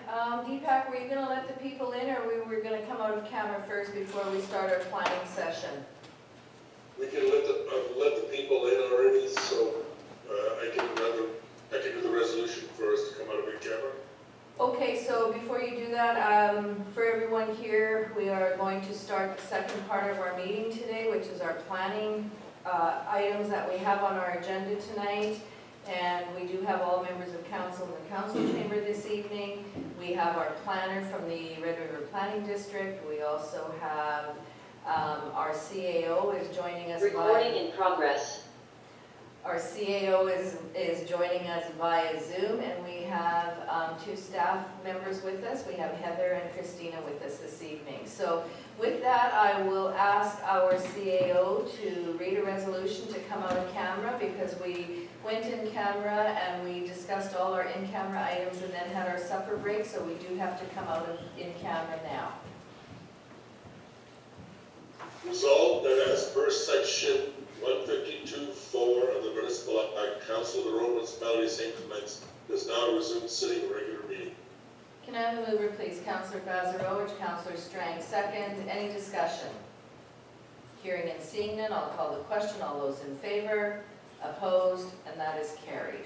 Deepak, were you going to let the people in, or we were going to come out of camera first before we start our planning session? We can let the people in already, so I can do the resolution for us to come out of the camera. Okay, so before you do that, for everyone here, we are going to start the second part of our meeting today, which is our planning items that we have on our agenda tonight. And we do have all members of council in the council chamber this evening. We have our planner from the Red River Planning District. We also have our CAO is joining us. Recording in progress. Our CAO is joining us via Zoom, and we have two staff members with us. We have Heather and Christina with us this evening. So with that, I will ask our CAO to read a resolution to come out of camera, because we went in camera and we discussed all our in-camera items and then had our supper break, so we do have to come out of in camera now. Resolved that as per section 152(4) of the Municipal Act, Council of the Road Municipality of St. Clements does now resume sitting a regular meeting. Can I have a mover, please? Councillor Bazarowicz, Councillor Strang, second. Any discussion? Hearing and seeing none, I'll call the question. All those in favor? Opposed? And that is carried.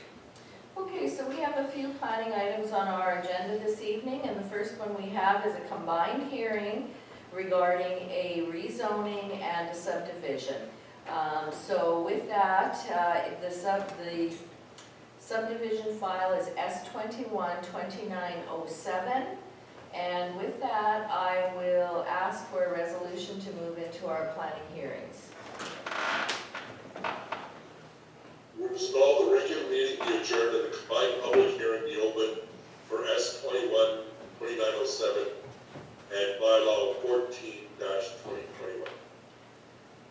Okay, so we have a few planning items on our agenda this evening, and the first one we have is a combined hearing regarding a rezoning and a subdivision. So with that, the subdivision file is S21-2907, and with that, I will ask for a resolution to move into our planning hearings. Resolved the regular meeting be adjourned and the combined public hearing be open for S21-2907 and bylaw 14-2021.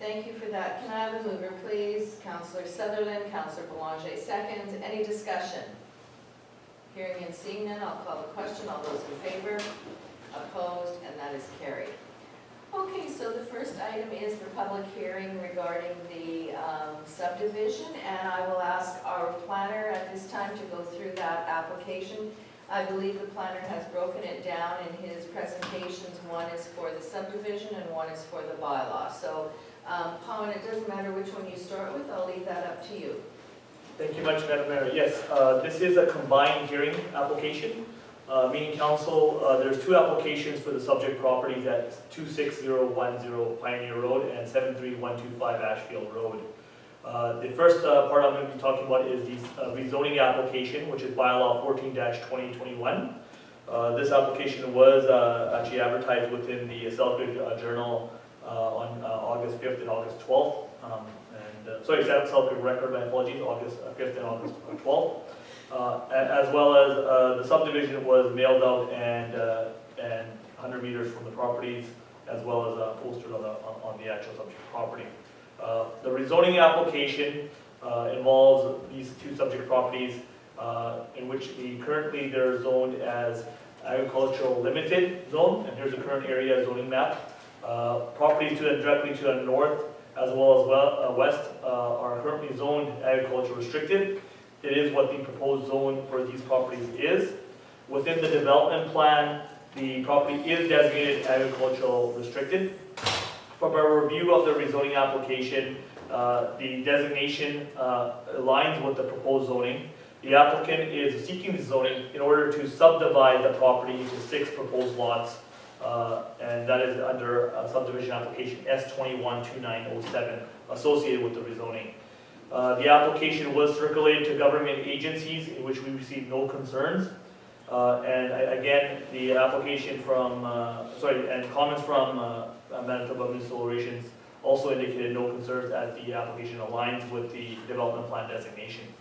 Thank you for that. Can I have a mover, please? Councillor Sutherland, Councillor Boulanger, seconds. Any discussion? Hearing and seeing none, I'll call the question. All those in favor? Opposed? And that is carried. Okay, so the first item is the public hearing regarding the subdivision, and I will ask our planner at this time to go through that application. I believe the planner has broken it down in his presentations. One is for the subdivision and one is for the bylaw. So, Pawan, it doesn't matter which one you start with. I'll leave that up to you. Thank you much, Madam Mayor. Yes, this is a combined hearing application. Meaning council, there's two applications for the subject properties at 26010 Pioneer Road and 73125 Ashfield Road. The first part I'm going to be talking about is the rezoning application, which is bylaw 14-2021. This application was actually advertised within the Selkirk Journal on August 5th and August 12th. Sorry, Selkirk Record, my apologies, August 5th and August 12th. As well as the subdivision was mailed out and 100 meters from the properties, as well as posted on the actual subject property. The rezoning application involves these two subject properties in which currently they're zoned as agricultural limited zone, and here's the current area zoning map. Properties directly to the north as well as west are currently zoned agriculture restricted. It is what the proposed zone for these properties is. Within the development plan, the property is designated agricultural restricted. From a review of the rezoning application, the designation aligns with the proposed zoning. The applicant is seeking the zoning in order to subdivide the property into 6 proposed lots, and that is under subdivision application S21-2907 associated with the rezoning. The application was circulated to government agencies in which we received no concerns. And again, the application from, and comments from Manitoba Municipal Relations also indicated no concerns as the application aligns with the development plan designation.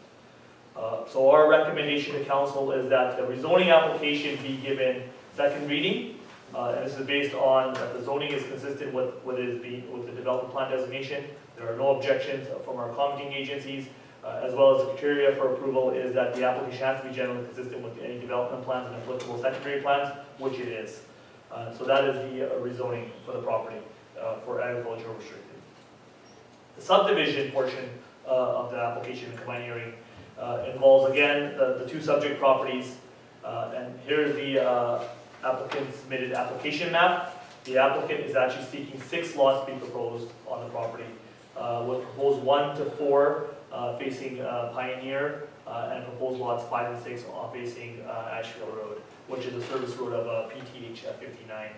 So our recommendation to council is that the rezoning application be given second reading. And this is based on that the zoning is consistent with what is with the development plan designation. There are no objections from our commenting agencies, as well as the criteria for approval is that the application has to be generally consistent with any development plans and applicable secondary plans, which it is. So that is the rezoning for the property for agricultural restricted. The subdivision portion of the application, the combined hearing, involves again the two subject properties. And here's the applicant submitted application map. The applicant is actually seeking 6 lots being proposed on the property. With proposed 1 to 4 facing Pioneer, and proposed lots 5 and 6 facing Ashfield Road, which is a service road of PTH 59.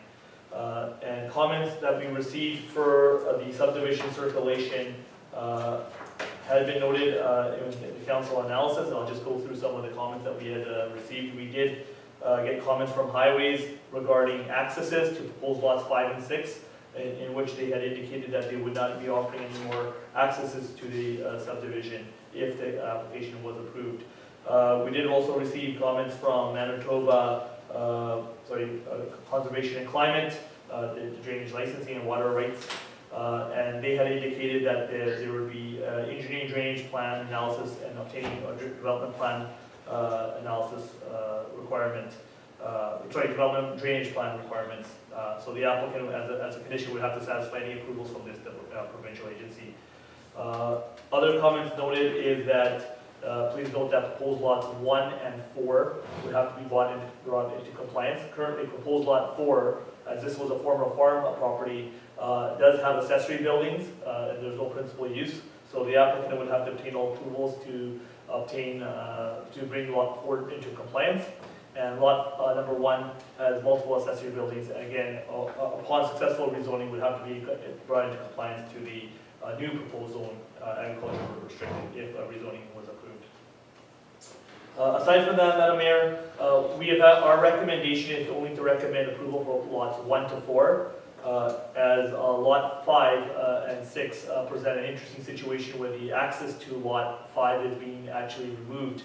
And comments that we received for the subdivision circulation had been noted in the council analysis, and I'll just go through some of the comments that we had received. We did get comments from Highways regarding accesses to proposed lots 5 and 6, in which they had indicated that they would not be offering any more accesses to the subdivision if the application was approved. We did also receive comments from Manitoba Conservation and Climate, the drainage licensing and water rights, and they had indicated that there would be engineering drainage plan analysis and obtaining a development plan analysis requirement, development drainage plan requirements. So the applicant, as a condition, would have to satisfy any approvals from this provincial agency. Other comments noted is that please note that proposed lots 1 and 4 would have to be brought into compliance. Currently, proposed lot 4, as this was a former farm property, does have accessory buildings, and there's no principal use. So the applicant would have to obtain all approvals to bring lot 4 into compliance. And lot number 1 has multiple accessory buildings. And again, upon successful rezoning, would have to be brought into compliance to the new proposed zone, agricultural restricted, if rezoning was approved. Aside from that, Madam Mayor, our recommendation is only to recommend approval for lots 1 to 4, as lot 5 and 6 present an interesting situation where the access to lot 5 is being actually removed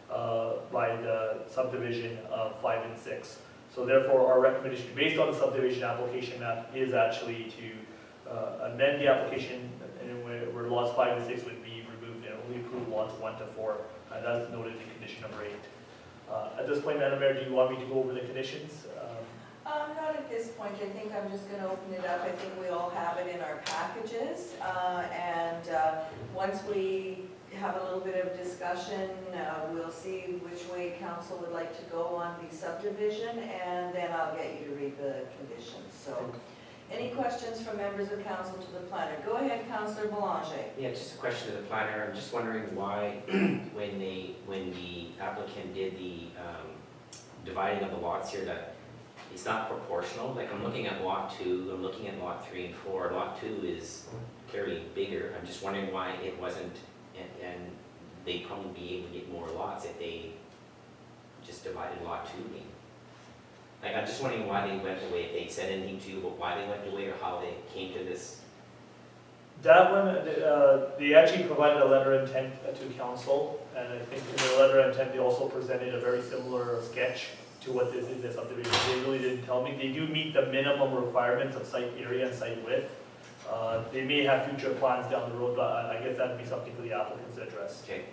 by the subdivision of 5 and 6. So therefore, our recommendation, based on the subdivision application map, is actually to amend the application where lots 5 and 6 would be removed and only approve lots 1 to 4. And that's noted in condition number 8. At this point, Madam Mayor, do you want me to go over the conditions? Not at this point. I think I'm just going to open it up. I think we all have it in our packages. Once we have a little bit of discussion, we'll see which way council would like to go on the subdivision, and then I'll get you to read the conditions. So, any questions from members of council to the planner? Go ahead, Councillor Belanger. Yeah, just a question to the planner. I'm just wondering why, when the applicant did the dividing of the lots here, that it's not proportional. Like, I'm looking at lot 2, I'm looking at lot 3 and 4. Lot 2 is clearly bigger. I'm just wondering why it wasn't, and they'd probably be able to get more lots if they just divided lot 2. Like, I'm just wondering why they went away, if they said anything to you about why they went away or how they came to this. That one, they actually provided a letter of intent to council, and I think in the letter of intent, they also presented a very similar sketch to what this is, the subdivision. They really didn't tell me. They do meet the minimum requirements of site area and site width. They may have future plans down the road, but I guess that'd be something for the applicants to address. Okay.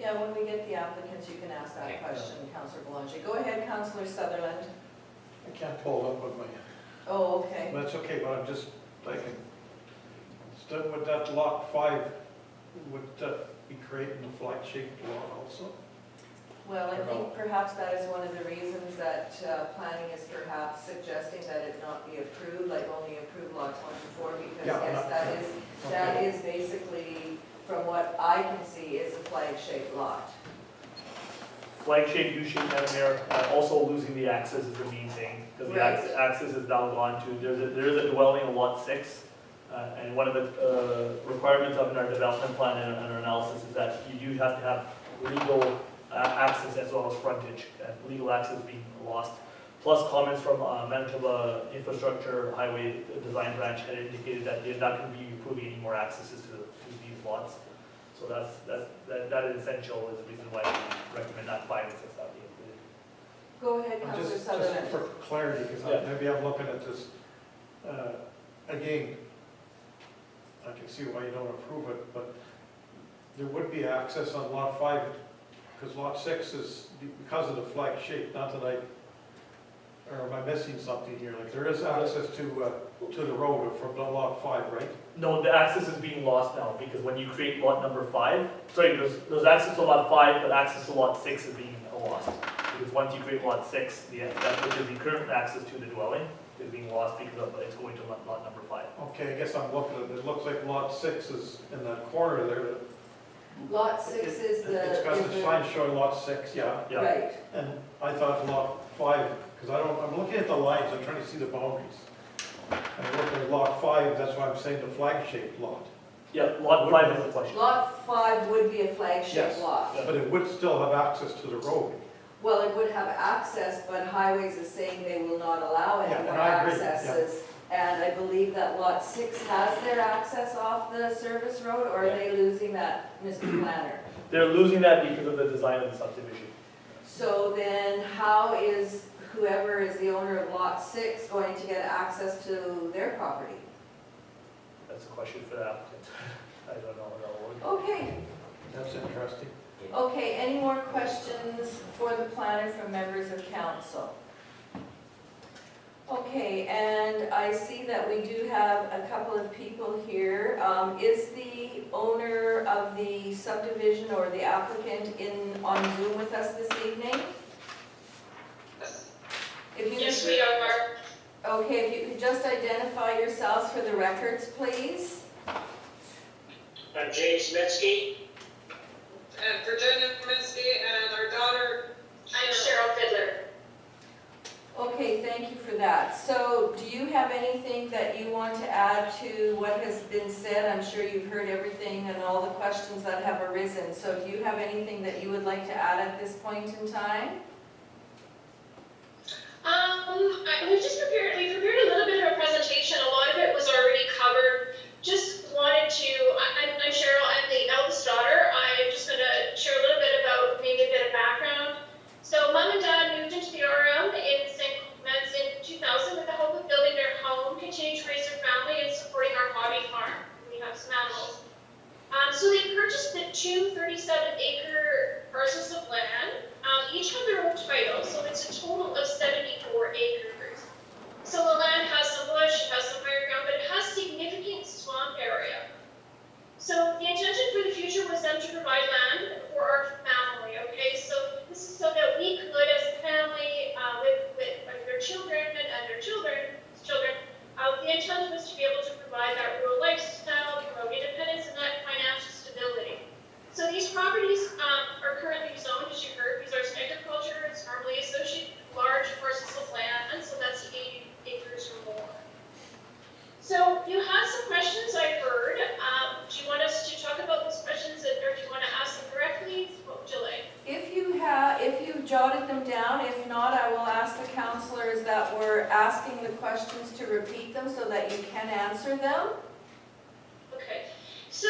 Yeah, when we get the applicants, you can ask that Okay. question, Councillor Belanger. Go ahead, Councillor Sutherland. I can't pull it up with my, Oh, okay. that's okay, but I'm just thinking, instead with that lot 5, would that be creating a flag-shaped lot also? Well, I think perhaps that is one of the reasons that planning is perhaps suggesting that it not be approved, like only approve lots 1 to 4, because Yeah, yes, that is basically, from what I can see, is a flag-shaped lot. Flag-shaped, U-shaped, Madam Mayor, also losing the access is the main thing, because the Right. access is now gone to, there is a dwelling on lot 6, and one of the requirements of our development plan and our analysis is that you do have to have legal access as well as frontage, and legal access being lost. Plus comments from Manitoba Infrastructure Highway Design Branch had indicated that they're not going to be approving any more accesses to these lots. So that is essential, is the reason why we recommend that 5 and 6 not be included. Go ahead, I'm Councillor just Sutherland. for clarity, because Yeah. maybe I'm looking at this, again, I can see why you don't approve it, but there would be access on lot 5, because lot 6 is, because of the flag shape, not that or am I missing something here? Like, there is access to the road from the lot 5, right? No, the access is being lost now, because when you create lot number 5, sorry, there's access to lot 5, but access to lot 6 is being lost. Because once you create lot 6, that which is the current access to the dwelling is being lost because of, it's going to lot number 5. Okay, I guess I'm looking at it, it looks like lot 6 is in that corner there. Lot 6 is the. It's got the sign showing lot 6, yeah. Yeah. Right, And I thought lot 5, because I'm looking at the lines, I'm trying to see the boundaries. And I'm looking at lot 5, that's why I'm saying the flag-shaped lot. Yeah, lot 5 is the question. lot 5 would be a flagship Yes. lot. Yeah. But it would still have access to the road. Well, it would have access, but Highways is saying they will not allow any Yeah, more and I agree, yeah. accesses. And I believe that lot 6 has their access off the service road, or are they losing that, Mr. Planner? They're losing that because of the design of the subdivision. So then how is whoever is the owner of lot 6 going to get access to their property? That's a question for the applicant. I don't know how that works. Okay, That's interesting. okay, any more questions for the planner from members of council? Okay, and I see that we do have a couple of people here. Is the owner of the subdivision or the applicant on Zoom with us this evening? If you Yes, could- we are. Okay, if you could just identify yourselves for the records, please. I'm James Metzke. And Virginia Kaminsky and our daughter. I'm Cheryl Fiddler. Okay, thank you for that. So do you have anything that you want to add to what has been said? I'm sure you've heard everything and all the questions that have arisen. So do you have anything that you would like to add at this point in time? We prepared a little bit of a presentation. A lot of it was already covered. Just wanted to, I'm Cheryl, I'm the eldest daughter. I'm just gonna share a little bit about maybe a bit of background. So mom and dad moved into the RM in St. Clements in 2000 with the hope of building their home, continuing to raise their family and supporting our hobby farm. We have some animals. So they purchased the two 37-acre parcels of land. Each have their own title, so it's a total of 74 acres. So the land has some bush, it has some higher ground, but it has significant swamp area. So the intention for the future was them to provide land for our family, okay? So this is so that we could, as a family, with their children and their children's children, the intent was to be able to provide that rural lifestyle, promote independence, and that financial stability. So these properties are currently zoned, as you heard, because there's agriculture, it's normally associated with large parcels of land, and so that's 80 acres or more. So you had some questions I heard. Do you want us to talk about those questions, or do you want to ask them directly? What would you like? If you jotted them down, if not, I will ask the counselors that were asking the questions to repeat them so that you can answer them. Okay. So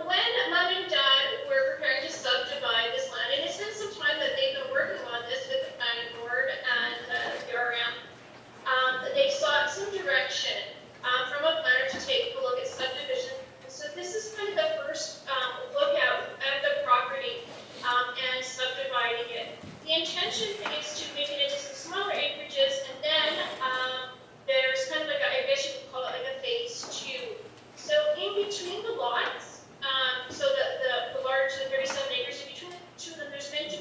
when mom and dad were preparing to subdivide this land, and it's been some time that they've been working on this with the planning board and the RM, they sought some direction from a planner to take a look at subdivision. So this is kind of the first look at the property and subdividing it. The intention is to make it into some smaller acreages, and then there's kind of like I guess you could call it like a phase 2. So in between the lots, so the large, the 37 acres, in between the two of them, there's meant to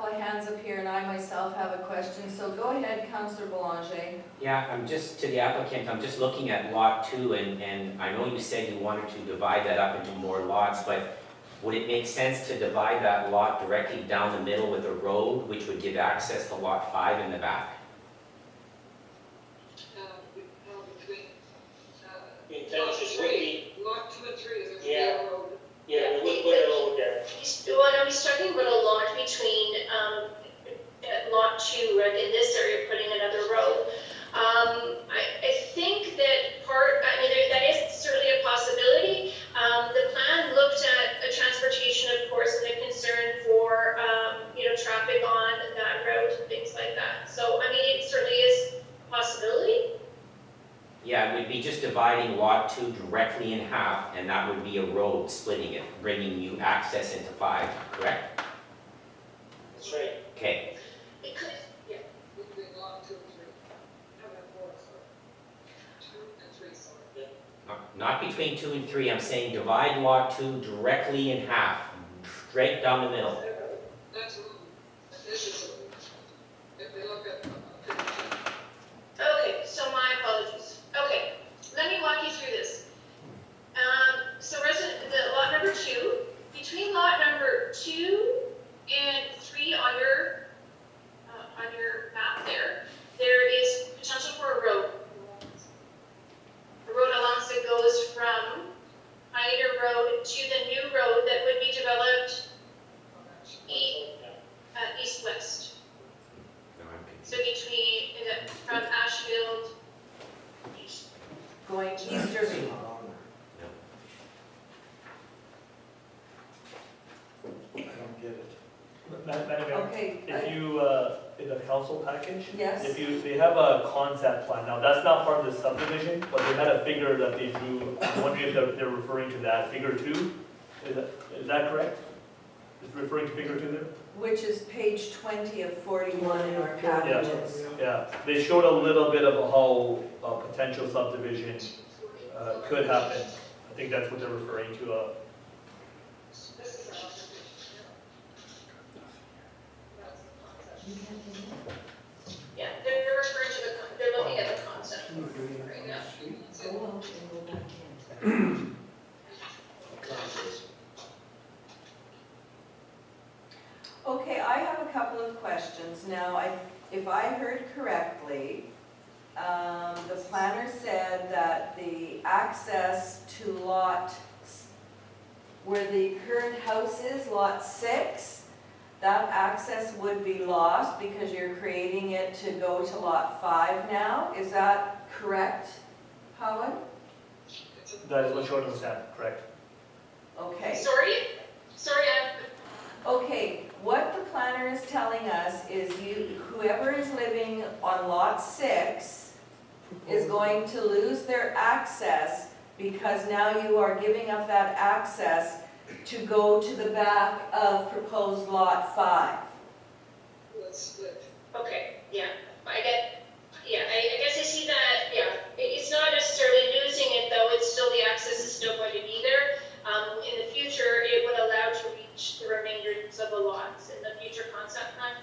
of hands up here, and I myself have a question, so go ahead, Councillor Boulanger. Yeah, I'm just, to the applicant, I'm just looking at lot 2, and I know you said you wanted to divide that up into more lots, but would it make sense to divide that lot directly down the middle with a road, which would give access to lot 5 in the back? In Genesis would be, Lot 2 and 3 is a Yeah. road. yeah, we would put it over there. Well, no, he's talking about a lot between, lot 2, right, in this area, putting another road. I think that that is certainly a possibility. The plan looked at a transportation, of course, and the concern for, traffic on that road and things like that. So, it certainly is a possibility. Yeah, it would be just dividing lot 2 directly in half, and that would be a road splitting it, bringing you access into 5, correct? That's right. Okay, It could, Between lot 2 and 3. How about 4, sorry. 2 and 3, sorry. not between 2 and 3, I'm saying divide lot 2 directly in half, straight down the middle. That's a road. This is a road. If we look at, okay, so my apologies. Okay, let me walk you through this. The lot number 2, between lot number 2 and 3 on your map there is potential for a road. A road allowance that goes from Pioneer Road to the new road that would be developed east-west. No, I'm So confused. from Ashfield east. Going easterly. I don't get it. Madam Mayor, Okay, if you, in the council package, yes, they have a concept plan. Now, that's not part of the subdivision, but they had a figure that they drew. I'm wondering if they're referring to that, figure 2? Is that correct? Is referring to figure 2 there? which is page 20 of 41 in our packages. Yeah, they showed a little bit of how a potential subdivision could happen. I think that's what they're referring to. this is our observation. That's the concept. Yeah, they're referring to they're looking at the concept right now. Go out and go back in. Okay, I have a couple of questions. Now, if I heard correctly, the planner said that the access to where the current house is, lot 6, that access would be lost because you're creating it to go to lot 5 now. Is that correct, Howard? That is what showed on the stamp, correct? Okay. Sorry, Okay, what the planner is telling us is whoever is living on lot 6 is going to lose their access because now you are giving up that access to go to the back of proposed lot 5. Let's split. okay, yeah, I guess I see that, yeah. It's not necessarily losing it though, it's still, the access is still going to be there. In the future, it would allow to reach the remainders of the lots in the future concept plan.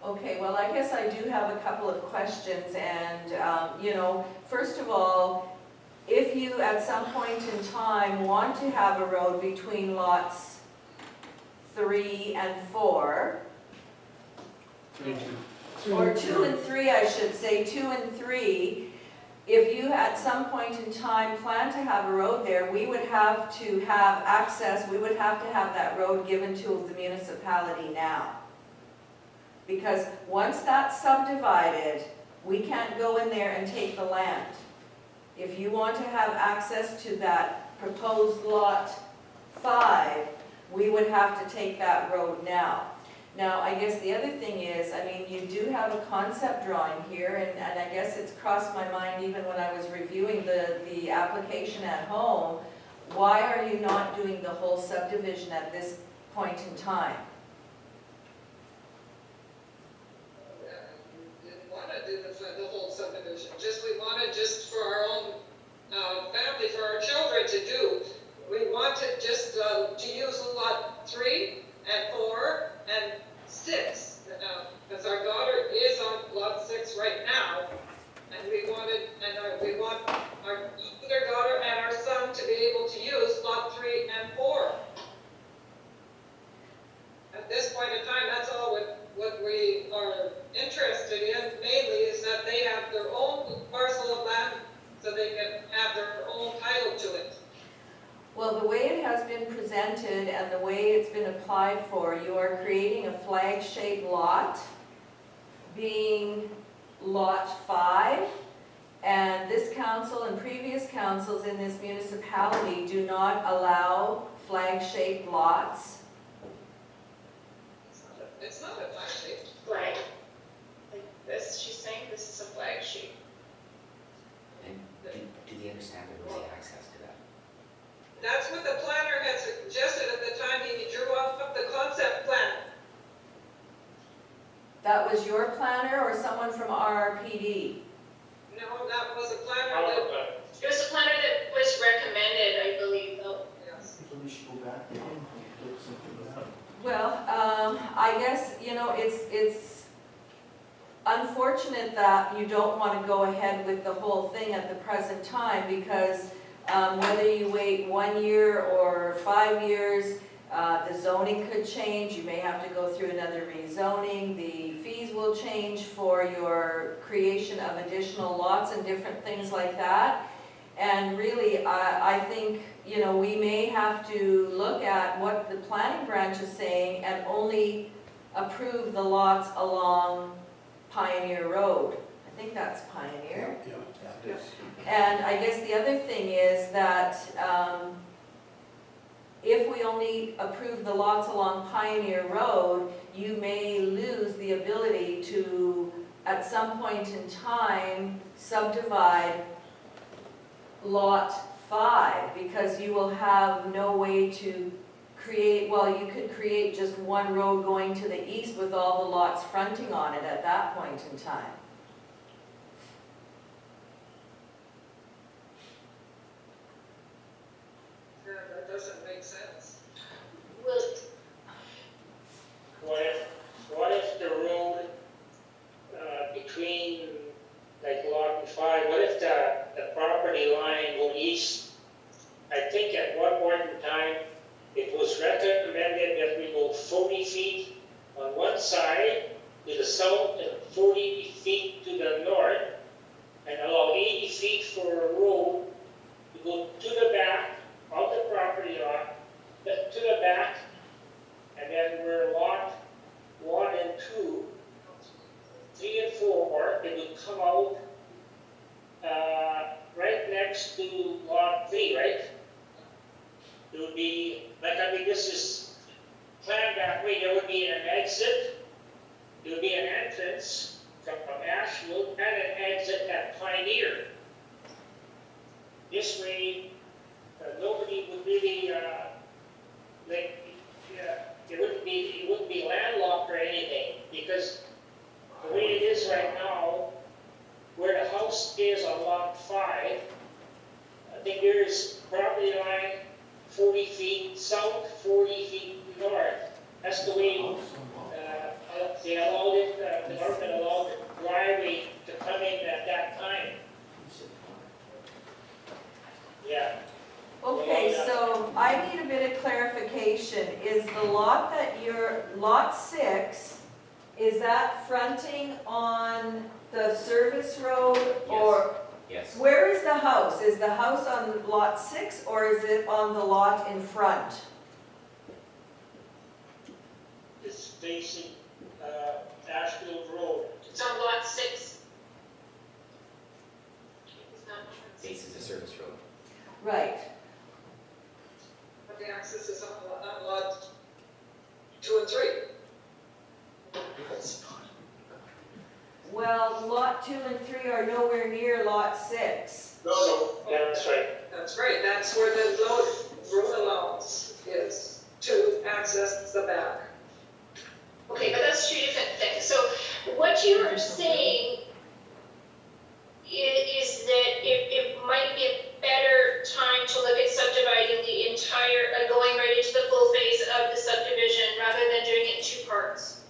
Okay, well, I guess I do have a couple of questions, and, first of all, if you at some point in time want to have a road between lots 3 and 4, 3 and 2. or 2 and 3, I should say, 2 and 3, if you at some point in time plan to have a road there, we would have to have access, we would have to have that road given to the municipality now. Because once that's subdivided, we can't go in there and take the land. If you want to have access to that proposed lot 5, we would have to take that road now. Now, I guess the other thing is, you do have a concept drawing here, and I guess it's crossed my mind even when I was reviewing the application at home. Why are you not doing the whole subdivision at this point in time? We didn't want to do the whole subdivision, we wanted just for our own family, for our children to do. We wanted just to use lot 3 and 4 and 6, because our daughter is on lot 6 right now, and we want our other daughter and our son to be able to use lot 3 and 4. At this point in time, that's all what we are interested in mainly is that they have their own parcel of land so they can have their own title to it. Well, the way it has been presented and the way it's been applied for, you are creating a flag-shaped lot, being Lot 5, and this council and previous councils in this municipality do not allow flag-shaped lots. It's not a flag shape. Flag. Like this, she's saying this is a flag shape. And do they understand there was access to that? That's what the planner had suggested at the time he drew up the concept plan. That was your planner or someone from RRPD? No, that was a planner Our that, plan. It was a planner that was recommended, I believe, though. yes. Well, I guess, you know, it's unfortunate that you don't want to go ahead with the whole thing at the present time because whether you wait 1 year or 5 years, the zoning could change. You may have to go through another rezoning. The fees will change for your creation of additional lots and different things like that. And really, I think, you know, we may have to look at what the planning branch is saying and only approve the lots along Pioneer Road. I think that's Pioneer. Yeah, it is. And I guess the other thing is that if we only approve the lots along Pioneer Road, you may lose the ability to, at some point in time, subdivide Lot 5, because you will have no way to create, well, you could create just one road going to the east with all the lots fronting on it at that point in time. Yeah, that doesn't make sense. Well, What if the road, between, like lot 5, what if the property line go east? I think at one point in time, it was recommended that we go 40 feet on one side to the south and 40 feet to the north, and allow 80 feet for a road to go to the back of the property lot, to the back, and then where lot 1 and 2, 3 and 4, it would come out right next to lot 3, right? It would be, like, I mean, this is planned that way. There would be an exit, there would be an entrance from Ashfield, and an exit at Pioneer. This way, nobody would really, it wouldn't be landlocked or anything, because the way it is right now, where the house is on lot 5, I think there's property line 40 feet south, 40 feet north. That's the way they allowed it, the government allowed the driveway to come in at that time. Yeah. Okay, so I need a bit of clarification. Is the lot that you're, lot 6, is that fronting on the service road or? Yes. Where is the house? Is the house on lot 6 or is it on the lot in front? It's facing Ashfield Road. it's on lot 6. It's not on lot 6. Faces the service road. Right. But the access is on lot 2 and 3. Well, lot 2 and 3 are nowhere near lot 6. No, that's right. That's right, that's where the road allowance is, to access the back. Okay, but that's two different things. So what you are saying is that it might be a better time to look at subdividing the entire, going right into the full phase of the subdivision rather than doing it in 2 parts.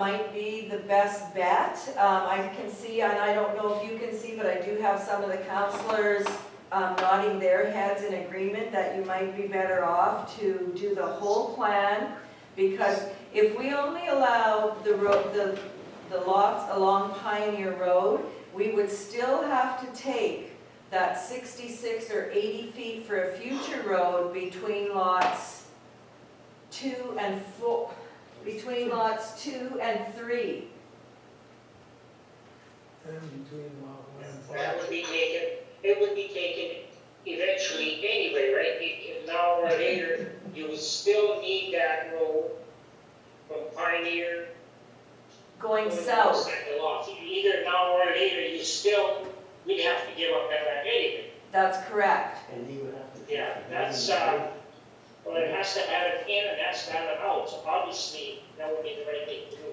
might be the best bet. I can see, and I don't know if you can see, but I do have some of the councilors nodding their heads in agreement that you might be better off to do the whole plan, because if we only allow the road, the lots along Pioneer Road, we would still have to take that 66 or 80 feet for a future road between lots 2 and 4, between lots 2 and 3. And between lot 1 and 5. That would be taken, it would be taken eventually anyway, right? If now or later, you would still need that road from Pioneer. Going south. The lot. Either now or later, you still, we'd have to give up that land anyway. That's correct. And he would have to. Yeah, that's, well, it has to have it in and has to have it out, so obviously, that would be the right thing to do.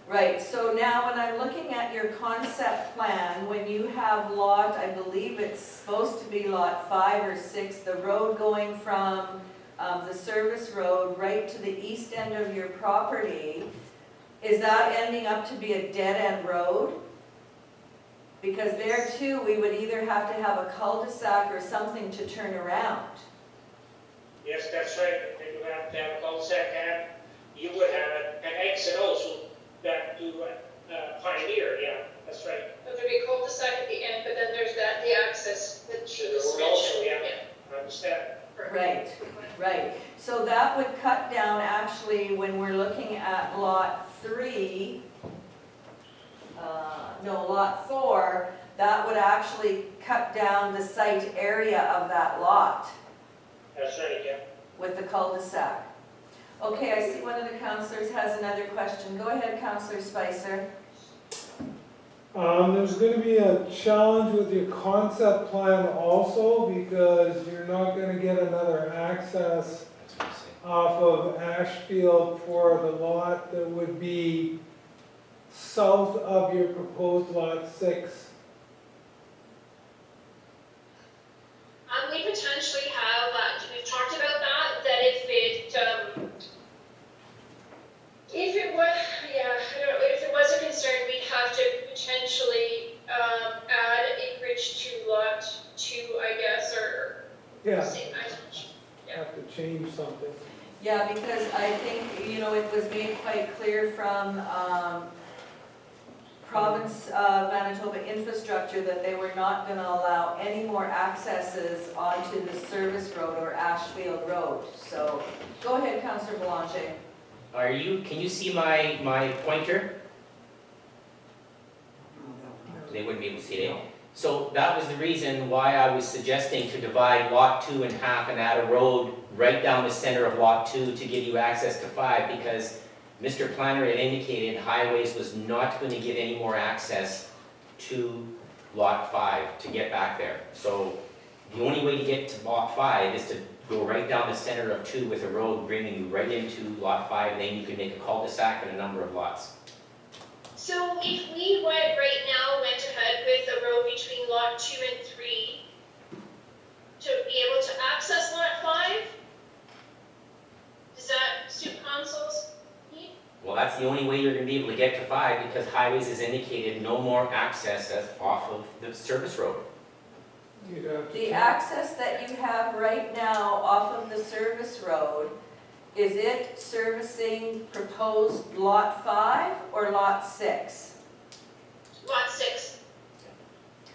Right, so now when I'm looking at your concept plan, when you have lot, I believe it's supposed to be lot 5 or 6, the road going from the service road right to the east end of your property, is that ending up to be a dead-end road? Because there too, we would either have to have a cul-de-sac or something to turn around. Yes, that's right, you would have to have a cul-de-sac and you would have an exit also back to Pioneer, yeah, that's right. So there'd be a cul-de-sac at the end, but then there's the access that she was There would also, mentioning. yeah. I understand. Right, right. So that would cut down actually when we're looking at lot 3, lot 4, that would actually cut down the site area of that lot That's right, yeah. with the cul-de-sac. Okay, I see one of the councillors has another question. Go ahead, Councillor Spicer. There's gonna be a challenge with your concept plan also, because you're not gonna get another access That's what I say. off of Ashfield for the lot that would be south of your proposed lot 6. We potentially have, we've talked about that if it was, yeah, I don't know, if it was a concern, we'd have to potentially, add acreage to lot 2, I guess, or. Yeah, Yeah. have to change something. Yeah, because I think, you know, it was made quite clear from Province of Manitoba Infrastructure that they were not going to allow any more accesses onto the service road or Ashfield Road. So, go ahead, Councillor Boulanger. Can you see my pointer? They wouldn't be able to see it. So that was the reason why I was suggesting to divide lot 2 in half and add a road right down the center of lot 2 to give you access to 5, because Mr. Planner had indicated highways was not going to get any more access to lot 5 to get back there. So the only way to get to lot 5 is to go right down the center of 2 with a road bringing you right into lot 5, and then you can make a cul-de-sac and a number of lots. So if we went ahead with a road between lot 2 and 3 to be able to access lot 5, does that suit council's need? Well, that's the only way you're going to be able to get to 5, because highways has indicated no more access off of the service road. You'd have to The change- access that you have right now off of the service road, is it servicing proposed lot 5 or lot 6? Lot 6.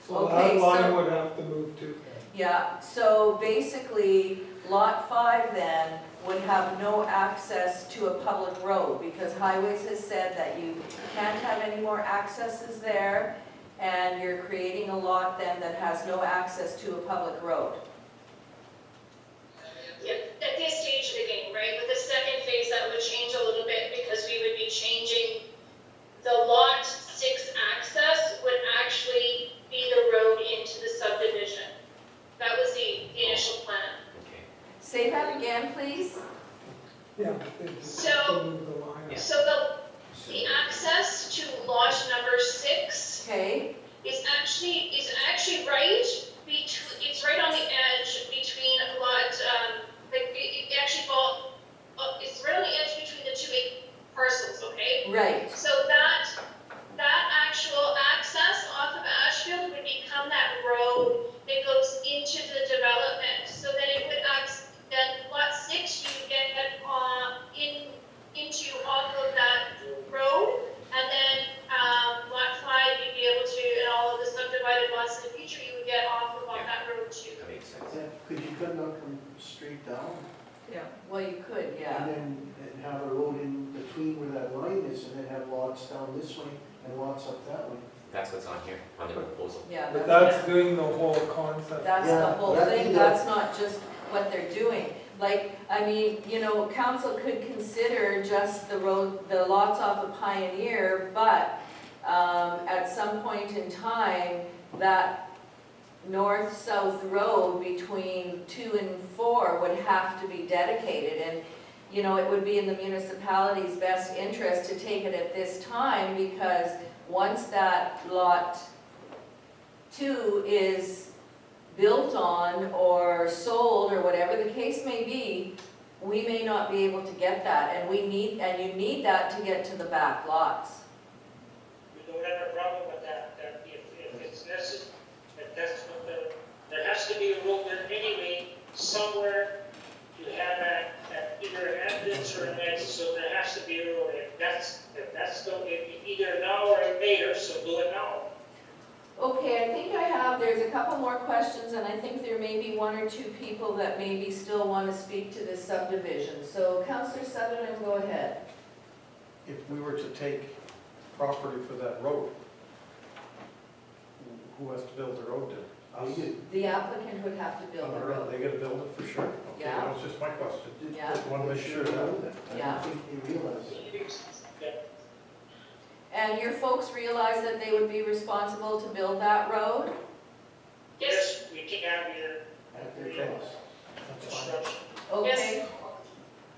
So Okay, that line so- would have to move too. Yeah, so basically, lot 5 then would have no access to a public road, because highways has said that you can't have any more accesses there, and you're creating a lot then that has no access to a public road. Yep, at this stage of the game, right? With the second phase, that would change a little bit because we would be changing the lot 6 access would actually be the road into the subdivision. That was the initial plan. Okay. Say that again, please? Yeah, but they just So- move the line. Yeah. So the access to lot number 6 Okay, is actually right between, it's right on the edge between lot, it actually it's right on the edge between the 2 big parcels, okay? right. So that Because you could not come straight down Yeah. Well, you could, yeah. and have a road in between where that line is and then have lots down this way and lots up that way. That's what's on here, on the proposal. Yeah, But that's doing the whole concept. that's the Yeah, whole that thing, either- that's not just what they're doing. Like, I mean, you know, council could consider just the road, the lots off of Pioneer, but, at some point in time, that north-south road between 2 and 4 would have to be dedicated, and, you know, it would be in the municipality's best interest to take it at this time, because once that lot 2 is built on or sold or whatever the case may be, we may not be able to get that, and you need that to get to the back lots. We don't have a problem with that, that if it's necessary, that's what there has to be a road there anyway, somewhere to have either an entrance or an exit, so there has to be a road. If that's going to be either now or later, so do it now. Okay, I think there's a couple more questions, and I think there may be 1 or 2 people that maybe still want to speak to this subdivision. So Councillor Sutherland, go ahead. If we were to take property for that road, who has to build the road then? Us? They The applicant would have to build the Are road. they gonna build it for sure? Okay, Yeah. that was just my question. Yeah. Just wanna make sure that. I Yeah. don't think they realize it. And your folks realize that they would be responsible to build that road? Yes, we can have your At their cost. That's fine. construction. Okay.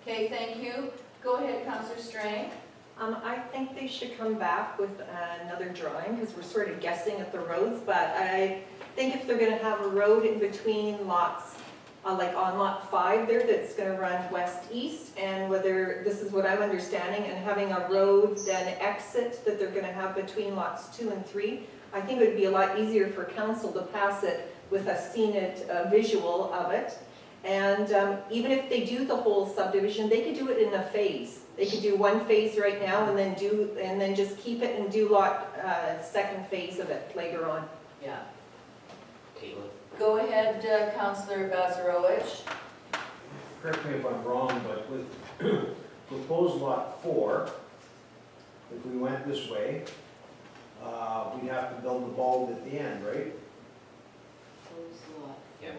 Okay, thank you. Go ahead, Councillor Strang. I think they should come back with another drawing, because we're sort of guessing at the roads, but I think if they're gonna have a road in between lots, like on lot 5 there, that's gonna run west-east, and whether, this is what I'm understanding, and having a road then exit that they're gonna have between lots 2 and 3, I think it would be a lot easier for council to pass it with a scenic visual of it. And even if they do the whole subdivision, they could do it in a phase. They could do 1 phase right now and then just keep it and do second phase of it later on. Yeah. Table. Go ahead, Councillor Bazarowicz. Correct me if I'm wrong, but with proposed lot 4, if we went this way, we'd have to build the bulb at the end, right? Yeah.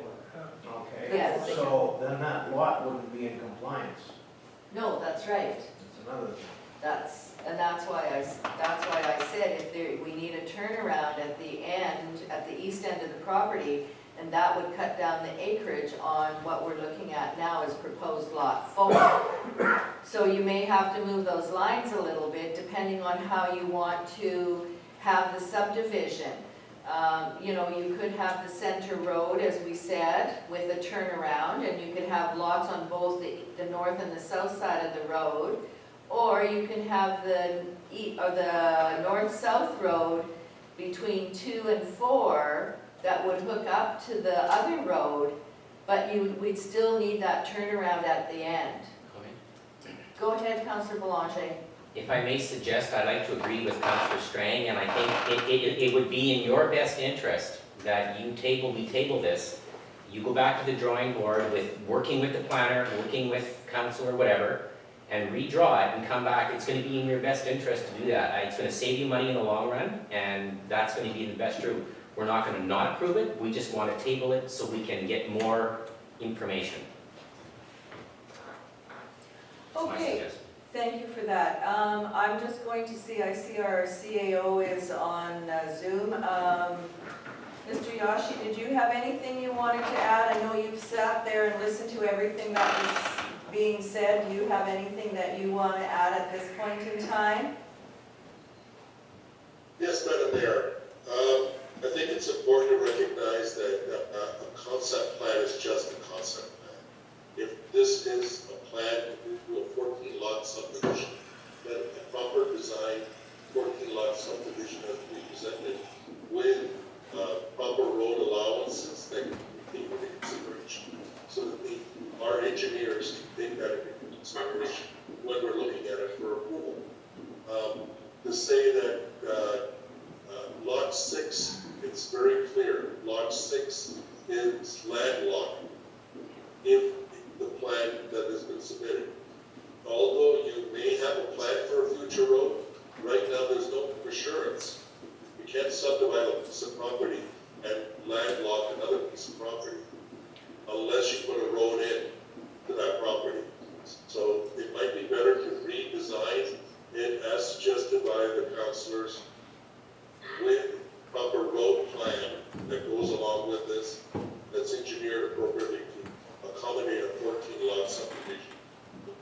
Okay. Yes. So then that lot wouldn't be in compliance. No, that's right. That's another thing. That's why I said we need a turnaround at the end, at the east end of the property, and that would cut down the acreage on what we're looking at now as proposed lot 4. So you may have to move those lines a little bit depending on how you want to have the subdivision. You know, you could have the center road, as we said, with a turnaround, and you could have lots on both the north and the south side of the road. Or you can have the north-south road between 2 and 4 that would hook up to the other road, but we'd still need that turnaround at the end. Okay. Go ahead, Councillor Boulanger. If I may suggest, I'd like to agree with Councillor Strang, and I think it would be in your best interest that we table this. You go back to the drawing board with, working with the planner, working with council or whatever, and redraw it and come back. It's going to be in your best interest to do that. It's going to save you money in the long run, and that's going to be the best route. We're not going to not approve it, we just want to table it so we can get more information. That's my Okay. suggestion. Thank you for that. I'm just going to see, I see our CAO is on Zoom. Mr. Yashi, did you have anything you wanted to add? I know you've sat there and listened to everything that was being said. Do you have anything that you want to add at this point in time? Yes, Madam Mayor. I think it's important to recognize that a concept plan is just a concept plan. If this is a plan to do a 14-lot subdivision, then a proper design 14-lot subdivision has to be presented with proper road allowances that can be taken into consideration, so that our engineers can take that into consideration when we're looking at it for approval. To say that lot 6, it's very clear, lot 6 is landlocked if the plan that has been submitted. Although you may have a plan for a future road, right now there's no assurance. You can't subdivide a piece of property and landlock another piece of property unless you put a road in to that property. So it might be better to redesign it as suggested by the councillors with proper road plan that goes along with this, that's engineered appropriately to accommodate a 14-lot subdivision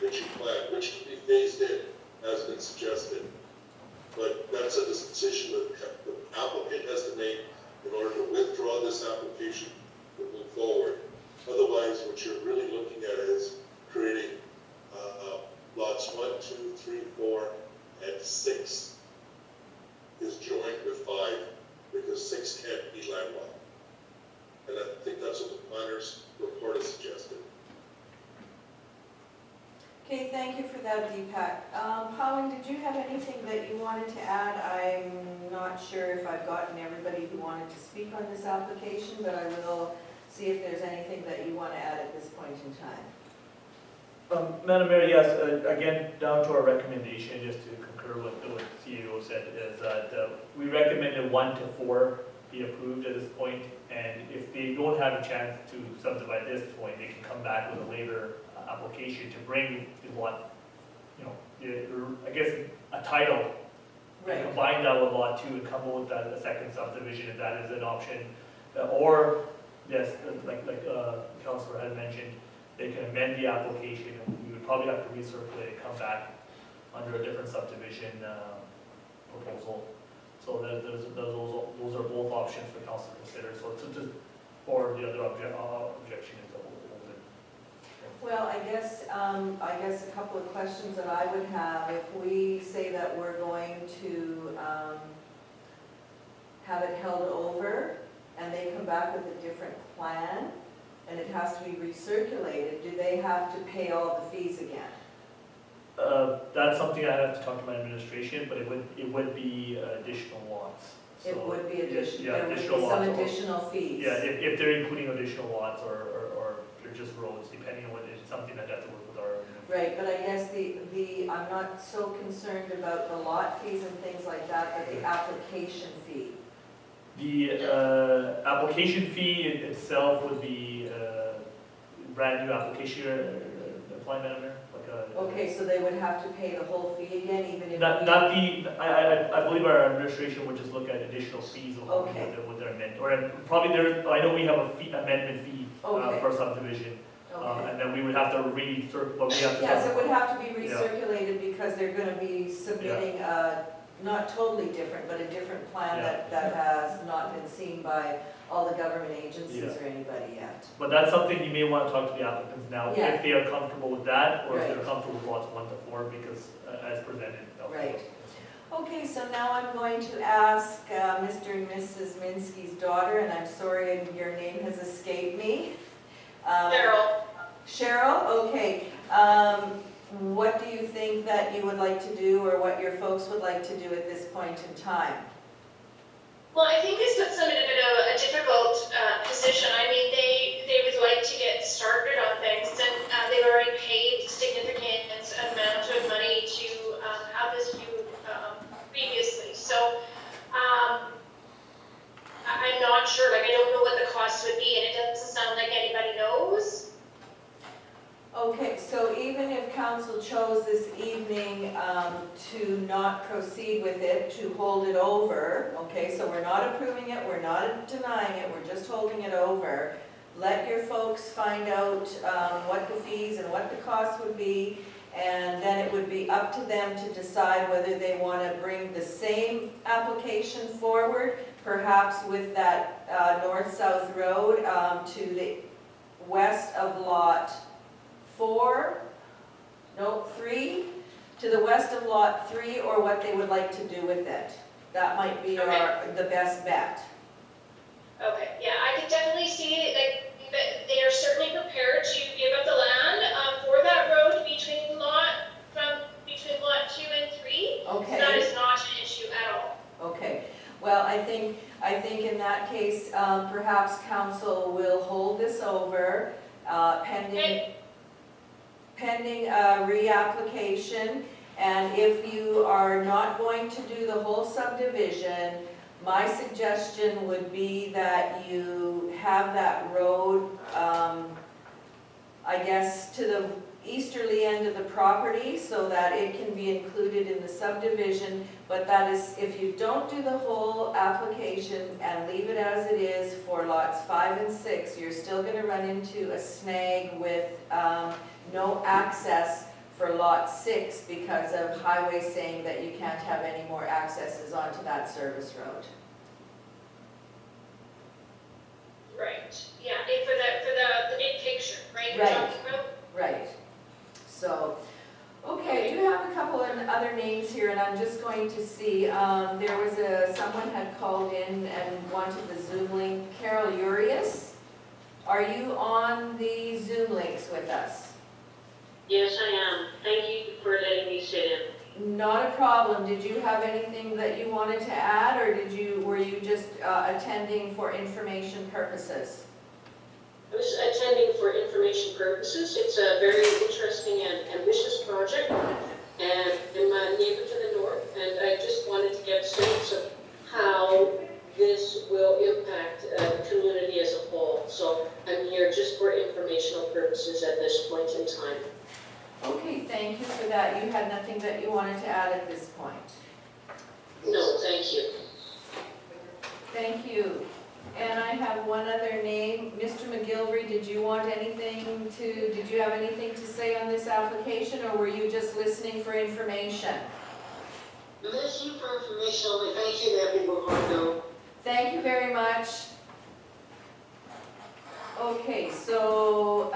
that you plan, which can be phased in, as been suggested. But that's a decision that the applicant has to make in order to withdraw this application to move forward. Otherwise, what you're really looking at is creating lots 1, 2, 3, 4, and 6 is joined with 5 because 6 can't be landlocked. And I think that's what the planner's report has suggested. Okay, thank you for that, Deepak. Colin, did you have anything that you wanted to add? I'm not sure if I've gotten everybody who wanted to speak on this application, but I will see if there's anything that you want to add at this point in time. Madam Mayor, yes, again, down to our recommendation, just to concur with what the CEO said, is that we recommended 1 to 4 be approved at this point, and if they don't have a chance to subdivide this point, they can come back with a later application to bring the lot, I guess, a title. Right. Combine that with lot 2 and come up with that, a second subdivision, if that is an option. Or, yes, like Councilor had mentioned, they can amend the application, and we would probably have to recirculate and come back under a different subdivision proposal. So those are both options for council to consider. So or the other objection is to hold it. Well, I guess a couple of questions that I would have, if we say that we're going to have it held over and they come back with a different plan and it has to be recirculated, do they have to pay all the fees again? That's something I have to talk to my administration, but it would be additional lots. So, It would be additional, yeah, there would be additional some lots. additional fees. Yeah, if they're including additional lots or they're just roads, depending on what, it's something that has to work with our. Right, but I guess I'm not so concerned about the lot fees and things like that, but the application fee. The application fee itself would be brand new application apply manner, like a. Okay, so they would have to pay the whole fee again, even if. I believe our administration would just look at additional fees of Okay. what they're meant, or probably I know we have a amendment fee Okay. for subdivision. Okay. And then we would have to but we have to. Yes, it would have to be recirculated because they're gonna be submitting not totally different, but a different plan that has not been seen by all the government agencies or anybody yet. But that's something you may want to talk to the applicants now, Yeah. if they are comfortable with that, or if Right. they're comfortable with lots 1 to 4, because as presented. Right. Okay, so now I'm going to ask Mr. and Mrs. Minsky's daughter, and I'm sorry your name has escaped me. Cheryl. Cheryl, okay. What do you think that you would like to do, or what your folks would like to do at this point in time? Well, I think this puts them in a bit of a difficult position. I mean, they would like to get started on things, and they've already paid significant amount of money to have this view previously. So I'm not sure. Like, I don't know what the cost would be, and it doesn't sound like anybody knows. Okay, so even if council chose this evening to not proceed with it, to hold it over, okay, so we're not approving it, we're not denying it, we're just holding it over. Let your folks find out what the fees and what the cost would be, and then it would be up to them to decide whether they want to bring the same application forward, perhaps with that north-south road to the west of lot 3, to the west of lot 3, or what they would like to do with it. That might be the best bet. Okay, yeah, I could definitely see it, like, they are certainly prepared to give up the land for that road between lot 2 and 3. Okay. That is not an issue at all. Okay, well, I think in that case, perhaps council will hold this over pending reapplication. And if you are not going to do the whole subdivision, my suggestion would be that you have that road, I guess, to the easterly end of the property so that it can be included in the subdivision. But that is, if you don't do the whole application and leave it as it is for lots 5 and 6, you're still going to run into a snag with no access for lot 6 because of highway saying that you can't have any more accesses onto that service road. Right, yeah, and for the big picture, right? You're Right. talking about? Right. So, okay, I do have a couple of other names here, and I'm just going to see, there was someone had called in and wanted the Zoom link. Carol Urias, are you on the Zoom links with us? Yes, I am. Thank you for letting me sit in. Not a problem. Did you have anything that you wanted to add, or were you just attending for information purposes? I was attending for information purposes. It's a very interesting and ambitious project, and I'm a neighbor to the north, and I just wanted to get a sense of how this will impact the community as a whole. So I'm here just for informational purposes at this point in time. Okay, thank you for that. You had nothing that you wanted to add at this point? No, thank you. Thank you. And I have one other name. Mr. McGilvery, did you have anything to say on this application, or were you just listening for information? Listening for information, only thank you that we will know. Thank you very much. Okay, so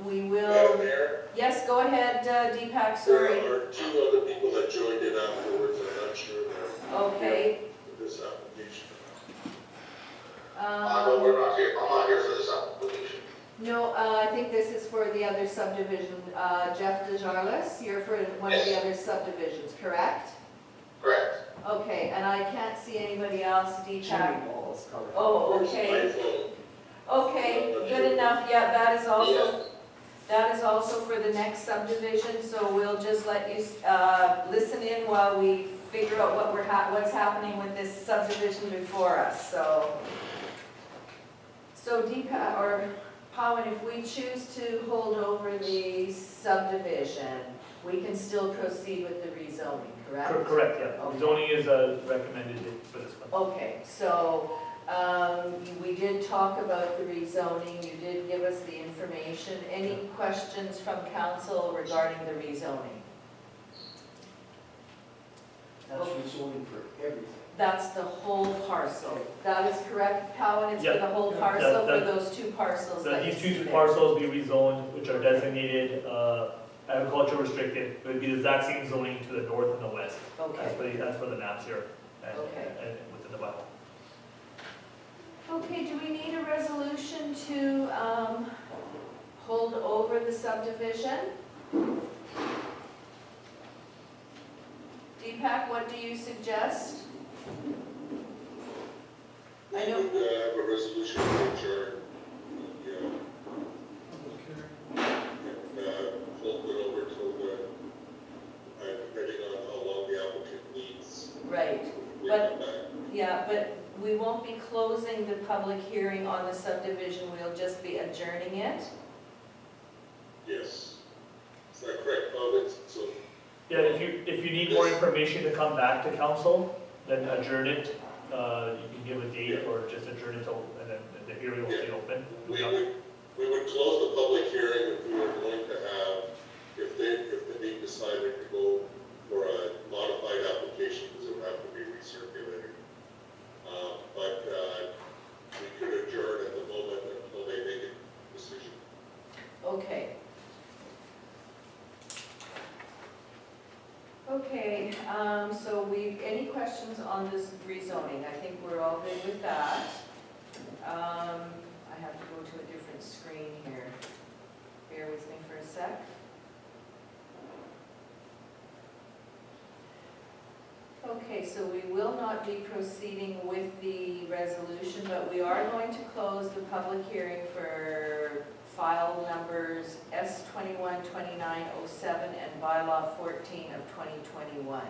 we will. Madam Mayor, Yes, go ahead, Deepak, sorry. there are 2 other people that joined in afterwards. I'm not sure they're Okay. for this application. We're not here. I'm not here for this application. No, I think this is for the other subdivision. Jeff DeJarlis, you're for one of the other subdivisions, correct? Correct. Okay, and I can't see anybody else, Deepak. Jimmy Ball is covered. Oh, Where's okay. my phone? Okay, good enough. Yeah, that is also for the next subdivision, so we'll just let you listen in while we figure out what's happening with this subdivision before us. So Deepak, or Pawan, if we choose to hold over the subdivision, we can still proceed with the rezoning, correct? Correct, yeah. Okay. Zoning is recommended for this one. Okay, so we did talk about the rezoning, you did give us the information. Any questions from council regarding the rezoning? That's rezoning for everything. That's the whole parcel. That is correct, Pawan, it's for Yeah. the whole parcel, for That- those 2 parcels that you These 2 submitted? parcels be rezoned, which are designated agriculture restricted. It would be the exact same zoning to the north and the west. Okay, As per the maps here and Okay. and within the bylaw. okay, do we need a resolution to hold over the subdivision? Deepak, what do you suggest? I know. We would have a resolution to adjourn. Hold it over till depending on how long the applicant needs. Right, We But- come back. yeah, but we won't be closing the public hearing on the subdivision, we'll just be adjourning it? Yes. Is that correct, comments? So, Yeah, if you need more information to come back to council, then adjourn it. You can give a date or just adjourn it till, and then the hearing will stay open. we would close the public hearing if we were going to have, if they decided to go for a modified application, because it would have to be recirculated. But we could adjourn at the moment until they make a decision. Okay. Okay, so any questions on this rezoning? I think we're all good with that. I have to go to a different screen here. Bear with me for a sec. Okay, so we will not be proceeding with the resolution, but we are going to close the public hearing for file numbers S212907 and bylaw 14 of 2021.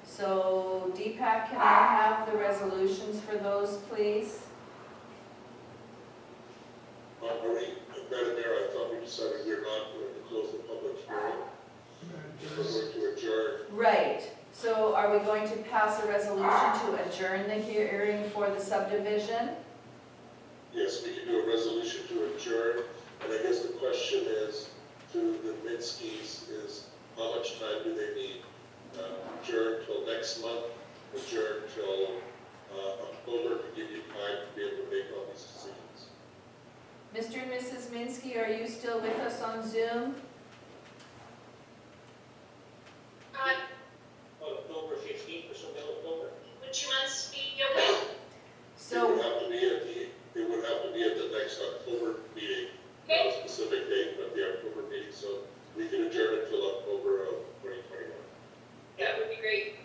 So Deepak, can I have the resolutions for those, please? Madam Mayor, I thought we decided we're not going to close the public hearing. We're going to adjourn. Right. So are we going to pass a resolution to adjourn the hearing for the subdivision? Yes, we can do a resolution to adjourn, and I guess the question is, to the Minskys, is how much time do they need? Adjourn till next month, adjourn till October to give you time to be able to make all these decisions. Mr. and Mrs. Minsky, are you still with us on Zoom? October 15th or something, October. Would you mind speaking okay? It So, would have to be at the next October meeting, not a specific date, but the October meeting, so we can adjourn until October of 2021. That would be great.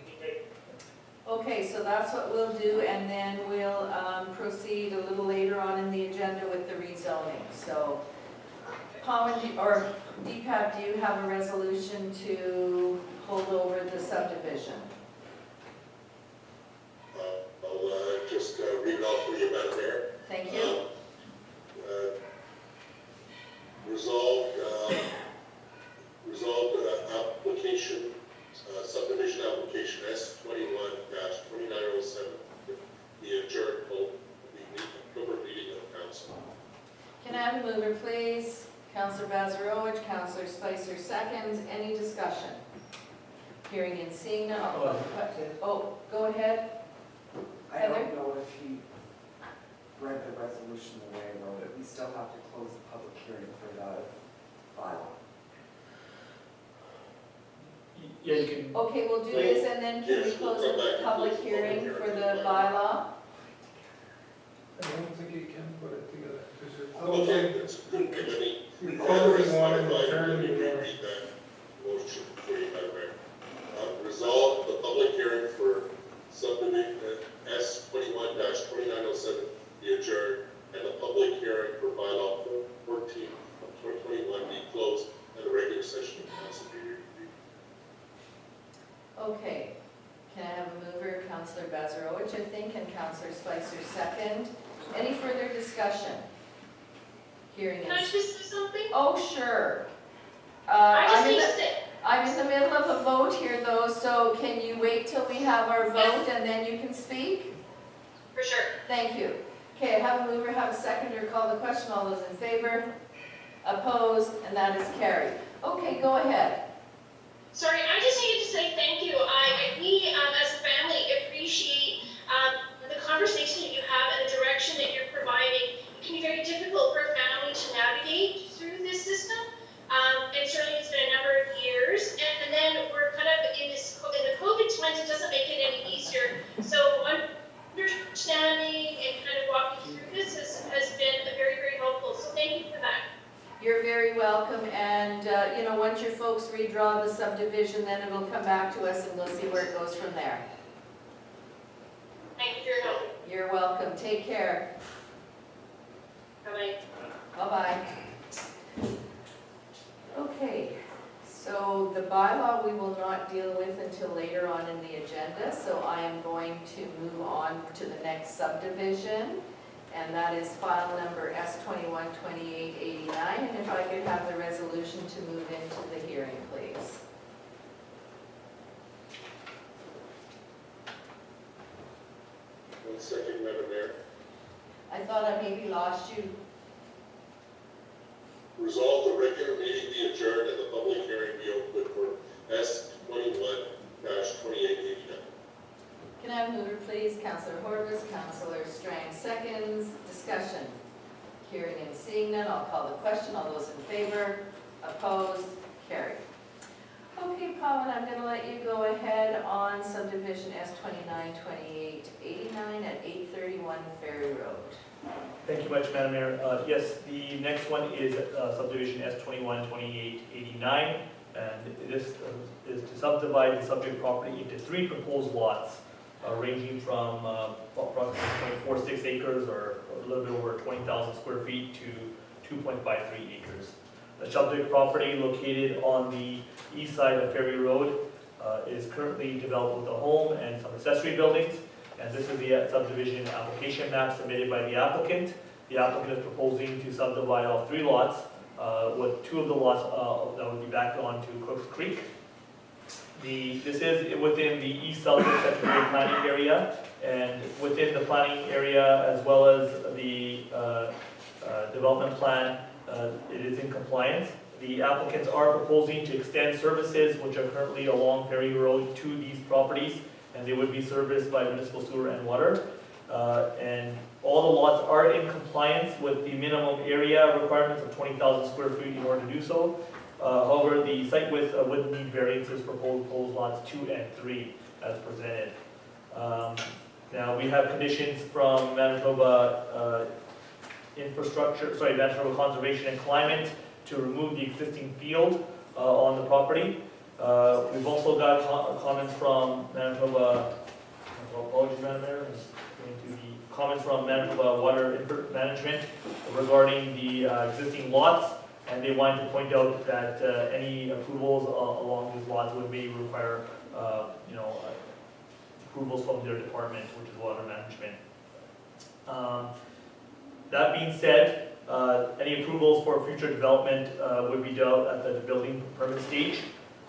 okay, so that's what we'll do, and then we'll proceed a little later on in the agenda with the rezoning. So, Pawan, or Deepak, do you have a resolution to hold over the subdivision? I'll just read it off for you, Madam Mayor. Thank you. Resolved application, subdivision application S21-2907, the adjourned till the October meeting of council. Can I have a mover, please? Councillor Bazarowicz, Councillor Spicer seconds. Any discussion? Hearing and seeing none. I'll call the question. Oh, go ahead. I don't know if he read the resolution the way I wrote it. We still have to close the public hearing for the bylaw. Yeah, you can, Okay, we'll do this, and then can we close the public hearing for the bylaw? I don't think you can put it together, because you're Okay, closing, that's good. you're closing one and Let turning me the other. reread that motion for you, Madam Mayor. Resolve the public hearing for subdivision S21-2907 be adjourned, and the public hearing for bylaw 14 of 2021 be closed, and the regular session of council be reconvened. Okay. Can I have a mover? Councillor Bazarowicz, I think, and Councillor Spicer second. Any further discussion? Hearing Can I and... just say something? Oh, sure. I just I'm in need to the- say, I'm in the middle of a vote here, though, so can you wait till we have our vote and then you can speak? for sure. Thank you. Okay, have a mover, have a seconder, call the question. All those in favor? Opposed? And that is carried. Okay, go ahead. Sorry, I just needed to say thank you. We, as a family, appreciate the conversation that you have and the direction that you're providing. It can be very difficult for a family to navigate through this system. And certainly it's been a number of years. And then we're kind of in the COVID times, it doesn't make it any easier. So understanding and kind of walking through this has been very, very helpful. So thank you for that. You're very welcome, and, you know, once your folks redraw the subdivision, then it'll come back to us and we'll see where it goes from there. Thank you for your help. You're welcome. Take care. Bye-bye. Bye-bye. Okay, so the bylaw we will not deal with until later on in the agenda, so I am going to move on to the next subdivision, and that is file number S212889, and if I could have the resolution to move into the hearing, please. One second, Madam Mayor. I thought I maybe lost you. Resolve the regular meeting be adjourned and the public hearing be open for S21-2889. Can I have a mover, please? Councillor Horwath, Councillor Strang seconds. Discussion. Hearing and seeing none, I'll call the question. All those in favor? Opposed? Carried. Okay, Pawan, I'm going to let you go ahead on subdivision S292889 at 831 Ferry Road. thank you much, Madam Mayor. Yes, the next one is subdivision S212889, and this is to subdivide the subject property into 3 proposed lots, ranging from approximately 0.46 acres or a little bit over 20,000 square feet to 2.53 acres. The subject property located on the east side of Ferry Road is currently developed with a home and some accessory buildings. And this is the subdivision application map submitted by the applicant. The applicant is proposing to subdivide all 3 lots, with 2 of the lots that would be back onto Cooks Creek. This is within the East Selkirk Secondary Planning Area, and within the planning area as well as the development plan, it is in compliance. The applicants are proposing to extend services which are currently along Ferry Road to these properties, and they would be serviced by municipal sewer and water. And all the lots are in compliance with the minimum area requirements of 20,000 square feet in order to do so. However, the site width would need variances for proposed lots 2 and 3 as presented. Now, we have conditions from Manitoba Manitoba Conservation and Climate to remove the existing field on the property. We've also got comments from Manitoba, apologies, Madam Mayor, going to the comments from Manitoba Water Management regarding the existing lots, and they wanted to point out that any approvals along these lots would may require, approvals from their department, which is Water Management. That being said, any approvals for future development would be dealt at the building permit stage.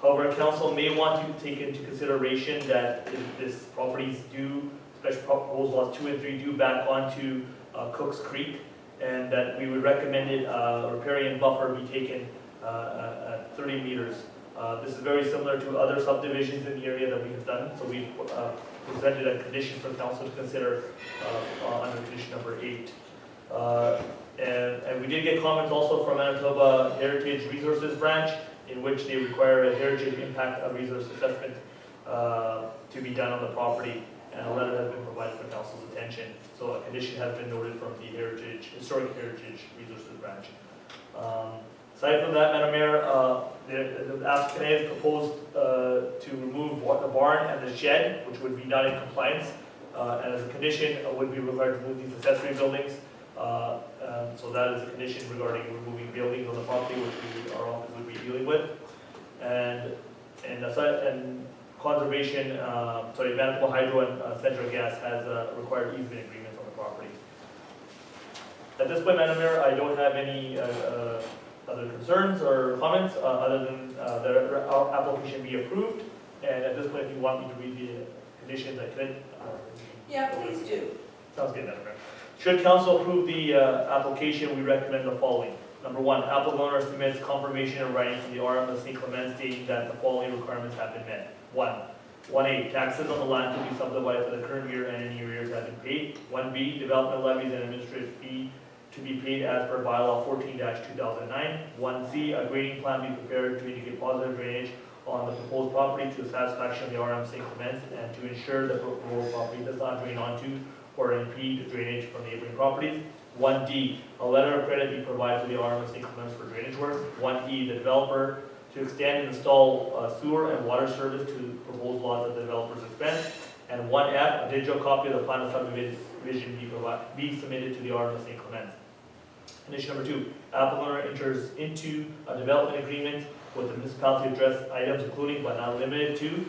However, council may want to take into consideration that if this properties do, especially proposed lots 2 and 3 do back onto Cooks Creek, and that we would recommend it riparian buffer be taken at 30 meters. This is very similar to other subdivisions in the area that we have done, so we presented a condition for council to consider under condition number 8. And we did get comments also from Manitoba Heritage Resources Branch, in which they require a heritage impact resource assessment to be done on the property, and a letter has been provided for council's attention. So a condition has been noted from the Historic Heritage Resources Branch. Aside from that, Madam Mayor, the applicant has proposed to remove the barn and the shed, which would be not in compliance, and as a condition would be required to move these accessory buildings. So that is a condition regarding removing buildings on the property, which our office would be dealing with. And conservation, Manitoba Hydro and Central Gas has required easement agreements on the property. At this point, Madam Mayor, I don't have any other concerns or comments other than that our application be approved. And at this point, if you want me to read the conditions, I could. Yeah, please do. Sounds good, Madam Mayor. Should council approve the application, we recommend the following. Number 1, applicant owner submits confirmation in writing to the RM of St. Clement stating that the following requirements have been met. 1A, taxes on the land to be subdivided for the current year and any arrears have been paid. 1B, development levies and administrative fee to be paid as per bylaw 14-2009. 1C, a grading plan be prepared to indicate positive drainage on the proposed property to the satisfaction of the RM St. Clement and to ensure the proposed property does not drain onto or impede drainage from neighboring properties. 1D, a letter of credit be provided to the RM of St. Clements for drainage work. 1E, the developer to extend and install sewer and water service to proposed lots at the developer's expense. And 1F, a digital copy of the plan of subdivision be submitted to the RM of St. Clements. Condition number 2, applicant enters into a development agreement with the municipality to address items including but not limited to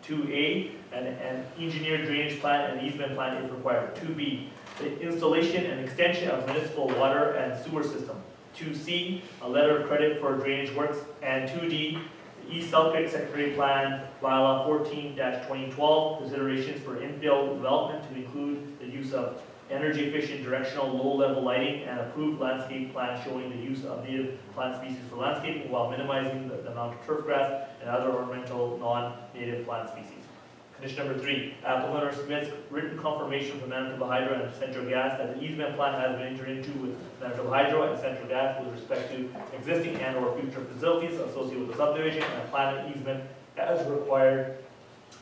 2A, an engineered drainage plan and easement plan is required. 2B, the installation and extension of municipal water and sewer system. 2C, a letter of credit for drainage works. And 2D, the East Selkirk Secondary Plan, bylaw 14-2012, considerations for infill development to include the use of energy efficient directional low-level lighting and approved landscape plan showing the use of native plant species for landscaping while minimizing the amount of turf grass and other ornamental non-native plant species. Condition number 3, applicant submits written confirmation from Manitoba Hydro and Central Gas that the easement plan has been entered into with Manitoba Hydro and Central Gas with respect to existing and or future facilities associated with the subdivision and a plan and easement as required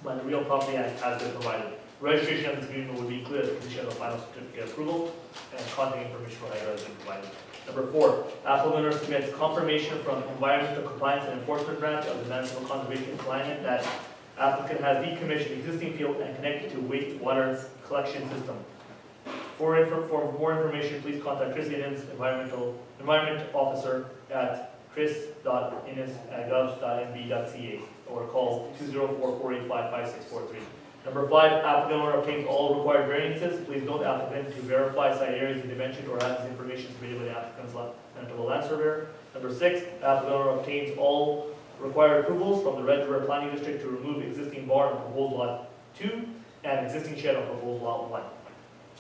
by the Real Property Act has been provided. Registration of this agreement would be included as a condition of the final certificate approval, and contact information for Hydro has been provided. Number 4, applicant submits confirmation from Environmental Compliance and Enforcement Branch of the Manitoba Conservation and Climate that applicant has decommissioned existing field and connected to wastewater collection system. For more information, please contact Chris Innes, Environment Officer at chris.innes@gov.nb.ca or call 204-485-5643. Number 5, applicant owner obtains all required variances. Please note the applicant to verify site areas and dimensions or has this information submitted by the applicant's land surveyor. Number 6, applicant owner obtains all required approvals from the Red River Planning District to remove existing barn on proposed lot 2 and existing shed on proposed lot 1.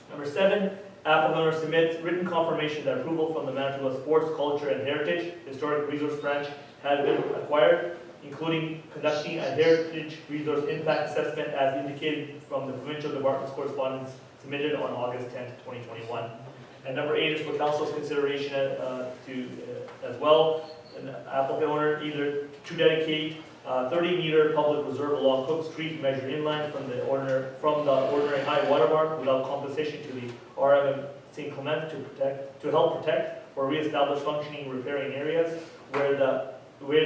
Number 7, applicant owner submits written confirmation that approval from the Manitoba Sports, Culture, and Heritage Historic Resource Branch has been acquired, including conducting a heritage resource impact assessment as indicated from the provincial department's correspondence submitted on August 10th, 2021. And number 8 is for council's consideration as well. An applicant owner either to dedicate 30-meter public reserve along Cook Street measured inland from the ordinary high water mark without compensation to the RM St. Clement to help protect or reestablish functioning repairing areas where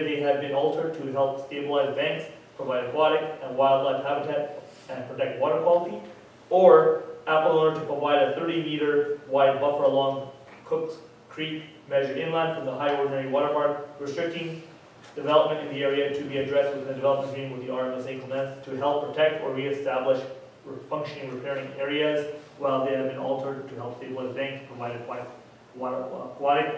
they have been altered to help stabilize banks, provide aquatic and wildlife habitat, and protect water quality. Or applicant owner to provide a 30-meter wide buffer along Cook Creek measured inland from the high ordinary water mark, restricting development in the area to be addressed within the development agreement with the RMS St. Clement to help protect or reestablish functioning repairing areas while they have been altered to help stabilize banks, provide aquatic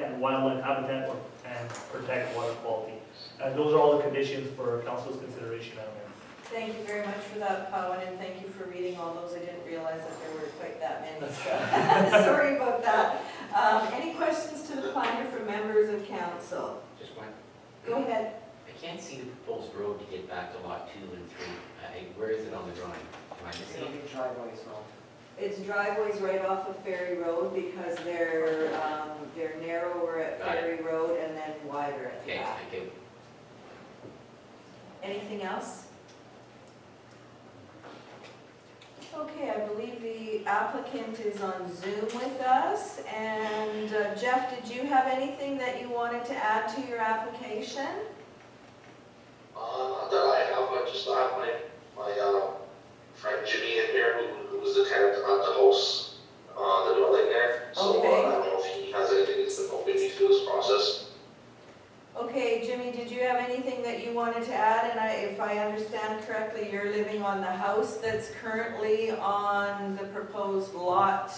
and wildlife habitat, and protect water quality. And those are all the conditions for council's consideration, Madam Mayor. Thank you very much for that, Pawan, and thank you for reading all those. I didn't realize that there were quite that many, so sorry about that. Any questions to the planner from members of council? Just one. Go ahead. I can't see the proposed road to get back to lot 2 and 3. Where is it on the drawing? Am I missing It'll it? be driveways, well. It's driveways right off of Ferry Road because they're narrower at Got it. Ferry Road and then wider at the Okay, back. thank you. Anything else? Okay, I believe the applicant is on Zoom with us. And Jeff, did you have anything that you wanted to add to your application? Not that I have, I just have my friend Jimmy in here who was the tenant at the house, the dwelling there. So Okay. I don't know if he has anything that's been helping me through this process. Okay, Jimmy, did you have anything that you wanted to add? And if I understand correctly, you're living on the house that's currently on the proposed lot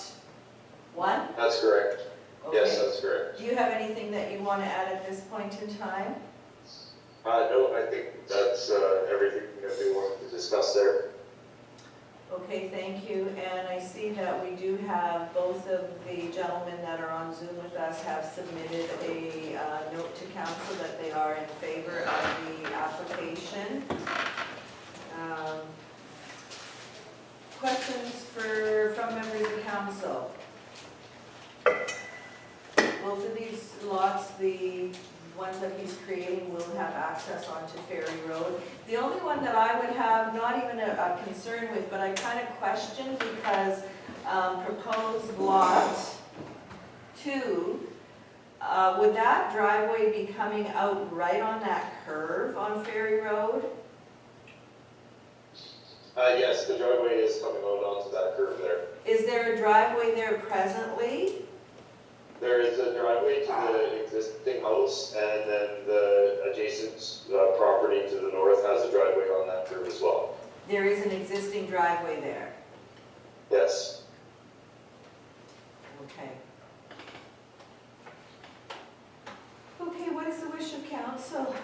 1? That's correct. Okay. Yes, that's correct. Do you have anything that you want to add at this point in time? No, I think that's everything that we wanted to discuss there. Okay, thank you. And I see that we do have both of the gentlemen that are on Zoom with us have submitted a note to council that they are in favor of the application. Questions from members of council? Both of these lots, the ones that he's creating, will have access onto Ferry Road. The only one that I would have not even a concern with, but I kind of question because proposed lot 2, would that driveway be coming out right on that curve on Ferry Road? Yes, the driveway is coming out onto that curve there. Is there a driveway there presently? There is a driveway to the existing house, and then the adjacent property to the north has a driveway on that curve as well. There is an existing driveway there. Yes. Okay. Okay, what is the wish of council?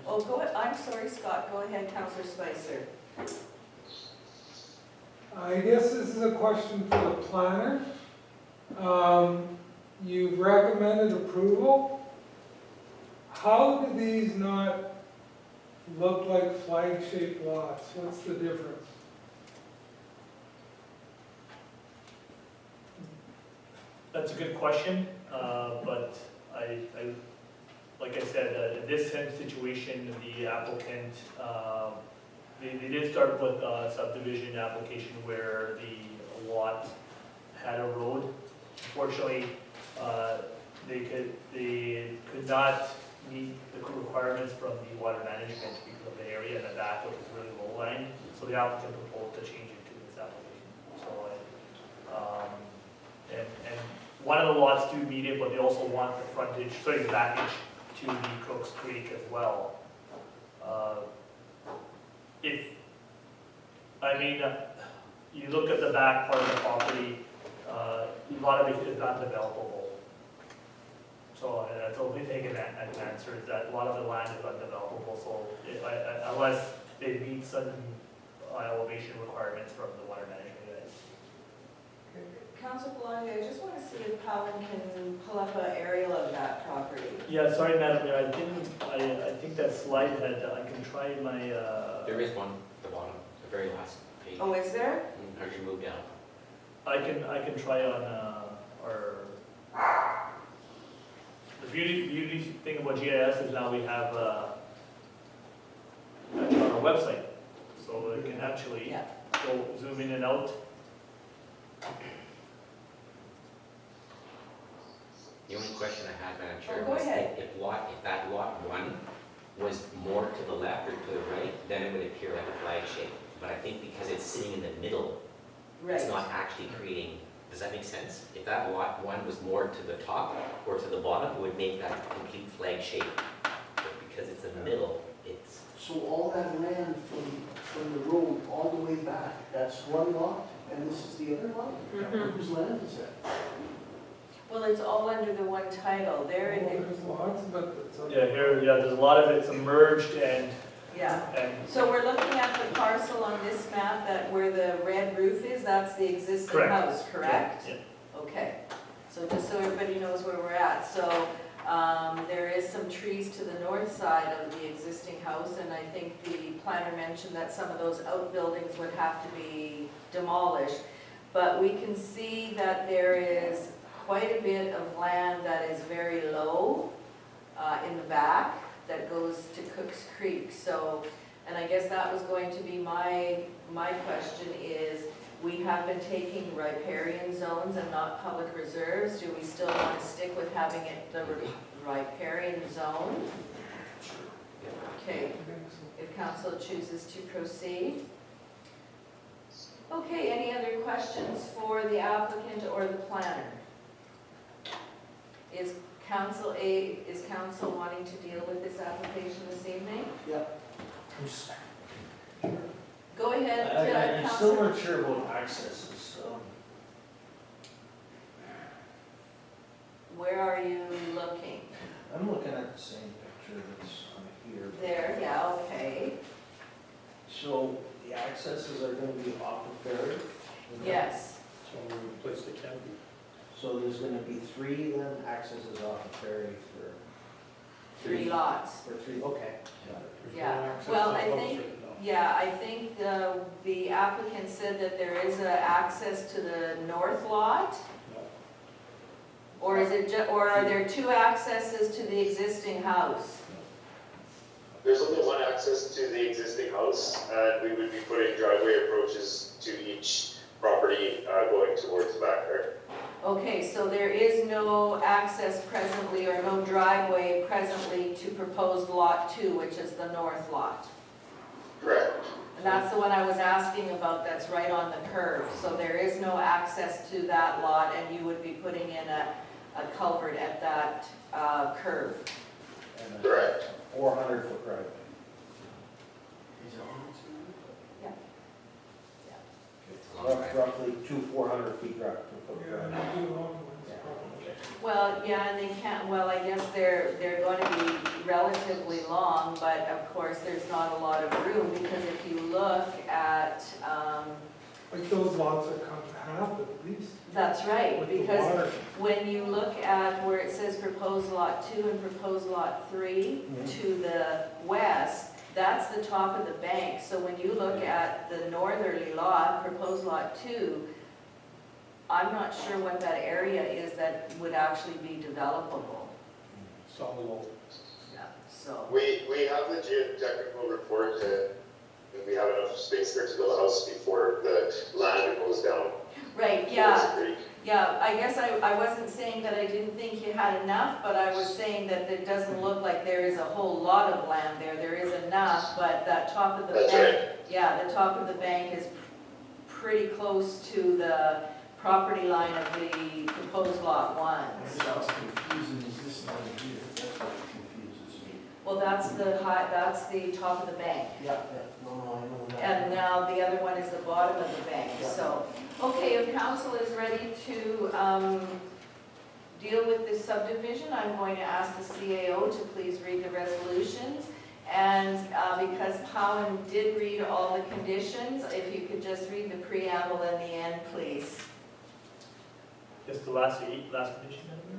Oh, go ahead. I'm sorry, Scott. Go ahead, Councillor Spicer. I guess this is a question for the planner. You've recommended approval. How do these not look like flag-shaped lots? What's the difference? That's a good question, but like I said, in this situation, the applicant, they did start with a subdivision application where the lot had a road. Unfortunately, they could not meet the requirements from the water management because of the area, and the back was really low lying. So the applicant proposed to change it to this And one of the lots do meet it, but they also want the frontage, sorry, the backage to the Crooks Creek as well. You look at the back part of the property, a lot of it is not developable. So that's the only thing I can answer is that a lot of the land is undevelopable, so unless they meet certain elevation requirements from the water management unit. Councilor Belongia, I just want to see if Colin can pull up an aerial of that property. Yeah, sorry, Madam Mayor, I think that slide had, I can try my, There is one at the bottom, the very last page. Oh, is there? As you move down. I can try on, our, the beauty thing about GIS is now we have, actually on our website, so it can actually Yeah. go zoom in and out. The only question I had, Madam Chair, Oh, go was ahead. if that lot 1 was more to the left or to the right, then it would appear like a flag shape. But I think because it's sitting in the middle, it's Right. not actually creating, does that make sense? If that lot 1 was more to the top or to the bottom, it would make that a complete flag shape. But because it's in the middle, it's, So all that land from the road all the way back, that's one lot, and this is the other lot? Mhm. Whose land is that? Well, it's all under the one title. There it is. There's lots, but it's. Yeah, there's a lot of it submerged and, Yeah. and So we're looking at the parcel on this map that where the red roof is, that's the existing Correct. house, correct? Yeah. Okay, so just so everybody knows where we're at, so, there is some trees to the north side of the existing house, and I think the planner mentioned that some of those outbuildings would have to be demolished. But we can see that there is quite a bit of land that is very low, in the back, that goes to Cooks Creek, so, and I guess that was going to be my question is, we have been taking riparian zones and not public reserves. Do we still want to stick with having it the riparian zone? Okay, if council chooses to proceed. Okay, any other questions for the applicant or the planner? Is council wanting to deal with this application this evening? Yep. Go ahead, I'm still council. not sure about accesses, Where are you looking? I'm looking at the same picture that's on here. There, yeah, okay. So the accesses are gonna be off of Ferry? Yes, So we replace the canopy. So there's gonna be 3 then accesses off of Ferry for? 3 lots. For 3, okay. There's no Yeah. access Well, to the I house think- right now. Yeah, I think the applicant said that there is a access to the north lot? No. Or is it or are there 2 accesses to the existing house? There's only one access to the existing house, and we would be putting driveway approaches to each property going towards the backyard. Okay, so there is no access presently or no driveway presently to proposed lot 2, which is the north lot. Correct. And that's the one I was asking about, that's right on the curve. So there is no access to that lot, and you would be putting in a culvert at that curve. And a Correct. 400-foot driveway. Is it on its land? it's a long drive. Roughly 2 400-foot Yeah, driveways. I do long ones, probably. Well, yeah, and they can't, well, I guess they're going to be relatively long, but of course, there's not a lot of room, because if you look at, Like those lots are cut in half at least. that's right, With the because water. when you look at where it says proposed lot 2 and proposed lot 3 Mhm. to the west, that's the top of the bank. So when you look at the northerly lot, proposed lot 2, I'm not sure what that area is that would actually be developable. It's all low. Yeah, so, We have the geotechnical report, and we have enough space there to build a house before the land goes down right, towards yeah. the creek. Yeah, I guess I wasn't saying that I didn't think you had enough, but I was saying that it doesn't look like there is a whole lot of land there. There is enough, but that top of the That's bank, right. yeah, the top of the bank is pretty close to the property line of the proposed lot 1, so. What's confusing is this line here, that's what confuses me. Well, that's the top of the bank. Yeah, no, I know that. And now the other one is the bottom of the bank, so. Okay, if council is ready to deal with this subdivision, I'm going to ask the CAO to please read the resolutions. And because Cowan did read all the conditions, if you could just read the preamble and the end, please. Just the last condition,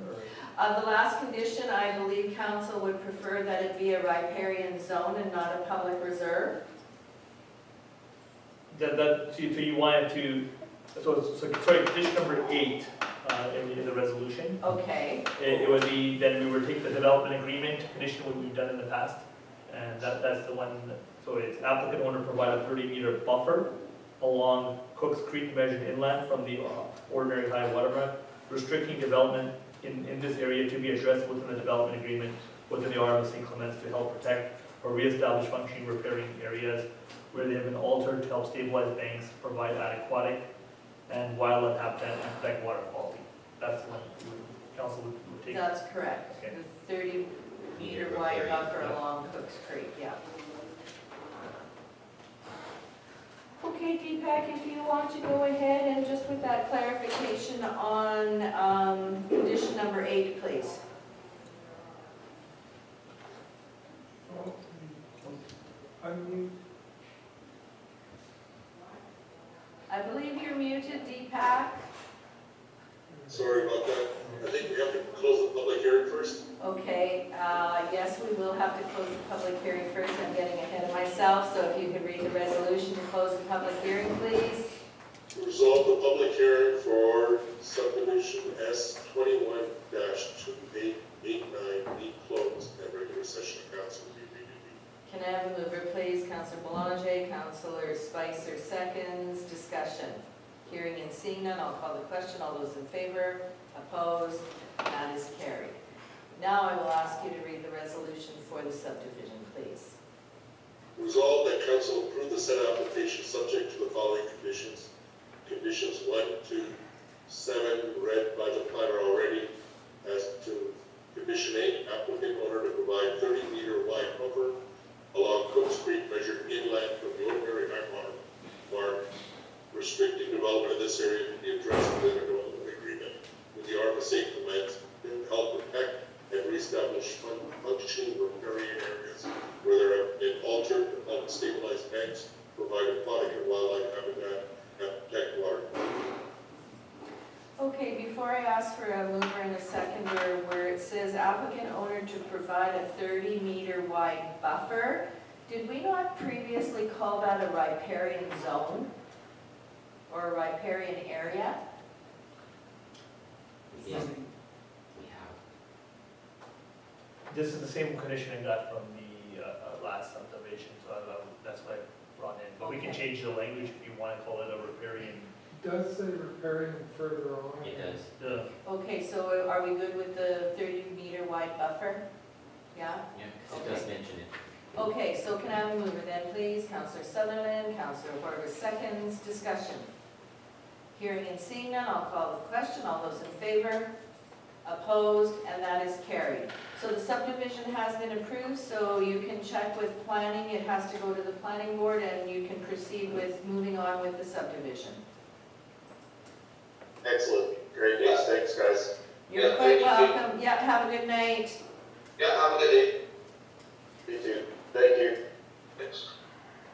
or? The last condition, I believe council would prefer that it be a riparian zone and not a public reserve. So you wanted to, sorry, condition number 8 in the resolution. Okay. It would be, then we would take the development agreement condition, what we've done in the past, and that's the one, so it's applicant owner provide a 30-meter buffer along Cooks Creek measured inland from the ordinary high water mark, restricting development in this area to be addressed within the development agreement within the RM of St. Clements to help protect or reestablish functioning riparian areas where they have been altered to help stabilize banks, provide aquatic and wildlife habitat, and protect water quality. That's the one council would take. That's correct. Okay. The 30-meter wide riparian, buffer yeah. along Cooks Creek, yeah. Okay, Deepak, if you want to go ahead and just with that clarification on condition number 8, please. Unmute. I believe you're muted, Deepak. Sorry about that. I think we have to close the public hearing first. Okay, yes, we will have to close the public hearing first. I'm getting ahead of myself, so if you could read the resolution to close the public hearing, please. Resolve the public hearing for subdivision S 21-2889 be closed and regular session of council be reconvened. Can I have a mover, please? Councillor Boulanger, Councillor Spicer seconds. Discussion. Hearing and seeing none, I'll call the question. All those in favor? Opposed? That is carried. Now I will ask you to read the resolution for the subdivision, please. Resolve that council approve the said application subject to the following conditions. Conditions 1 to 7 read by the planner already. As to condition 8, applicant owner to provide 30-meter wide buffer along Cooks Creek measured inland from the ordinary high water mark, restricting development of this area to be addressed within a development agreement with the RM of St. Clements to help protect and reestablish functioning riparian areas where there have been altered to help stabilize banks, provide aquatic and wildlife habitat, and protect water. Okay, before I ask for a mover and a seconder, where it says applicant owner to provide a 30-meter wide buffer, did we not previously call that a riparian zone? Or a riparian area? Yeah. This is the same condition I got from the last subdivision, so that's why I brought in. But we can change the language if you want to call it a riparian. It does say riparian further on. It does. Okay, so are we good with the 30-meter wide buffer? Yeah? Yeah, because it does mention it. Okay, so can I have a mover then, please? Councillor Sutherland, Councillor Horwath seconds. Discussion. Hearing and seeing none, I'll call the question. All those in favor? Opposed? And that is carried. So the subdivision has been approved, so you can check with planning. It has to go to the planning board, and you can proceed with moving on with the subdivision. Excellent. Great news. Thanks, guys. You're quite welcome. Yeah, have a good night. Yeah, have a good day. You too. Thank you. Thanks.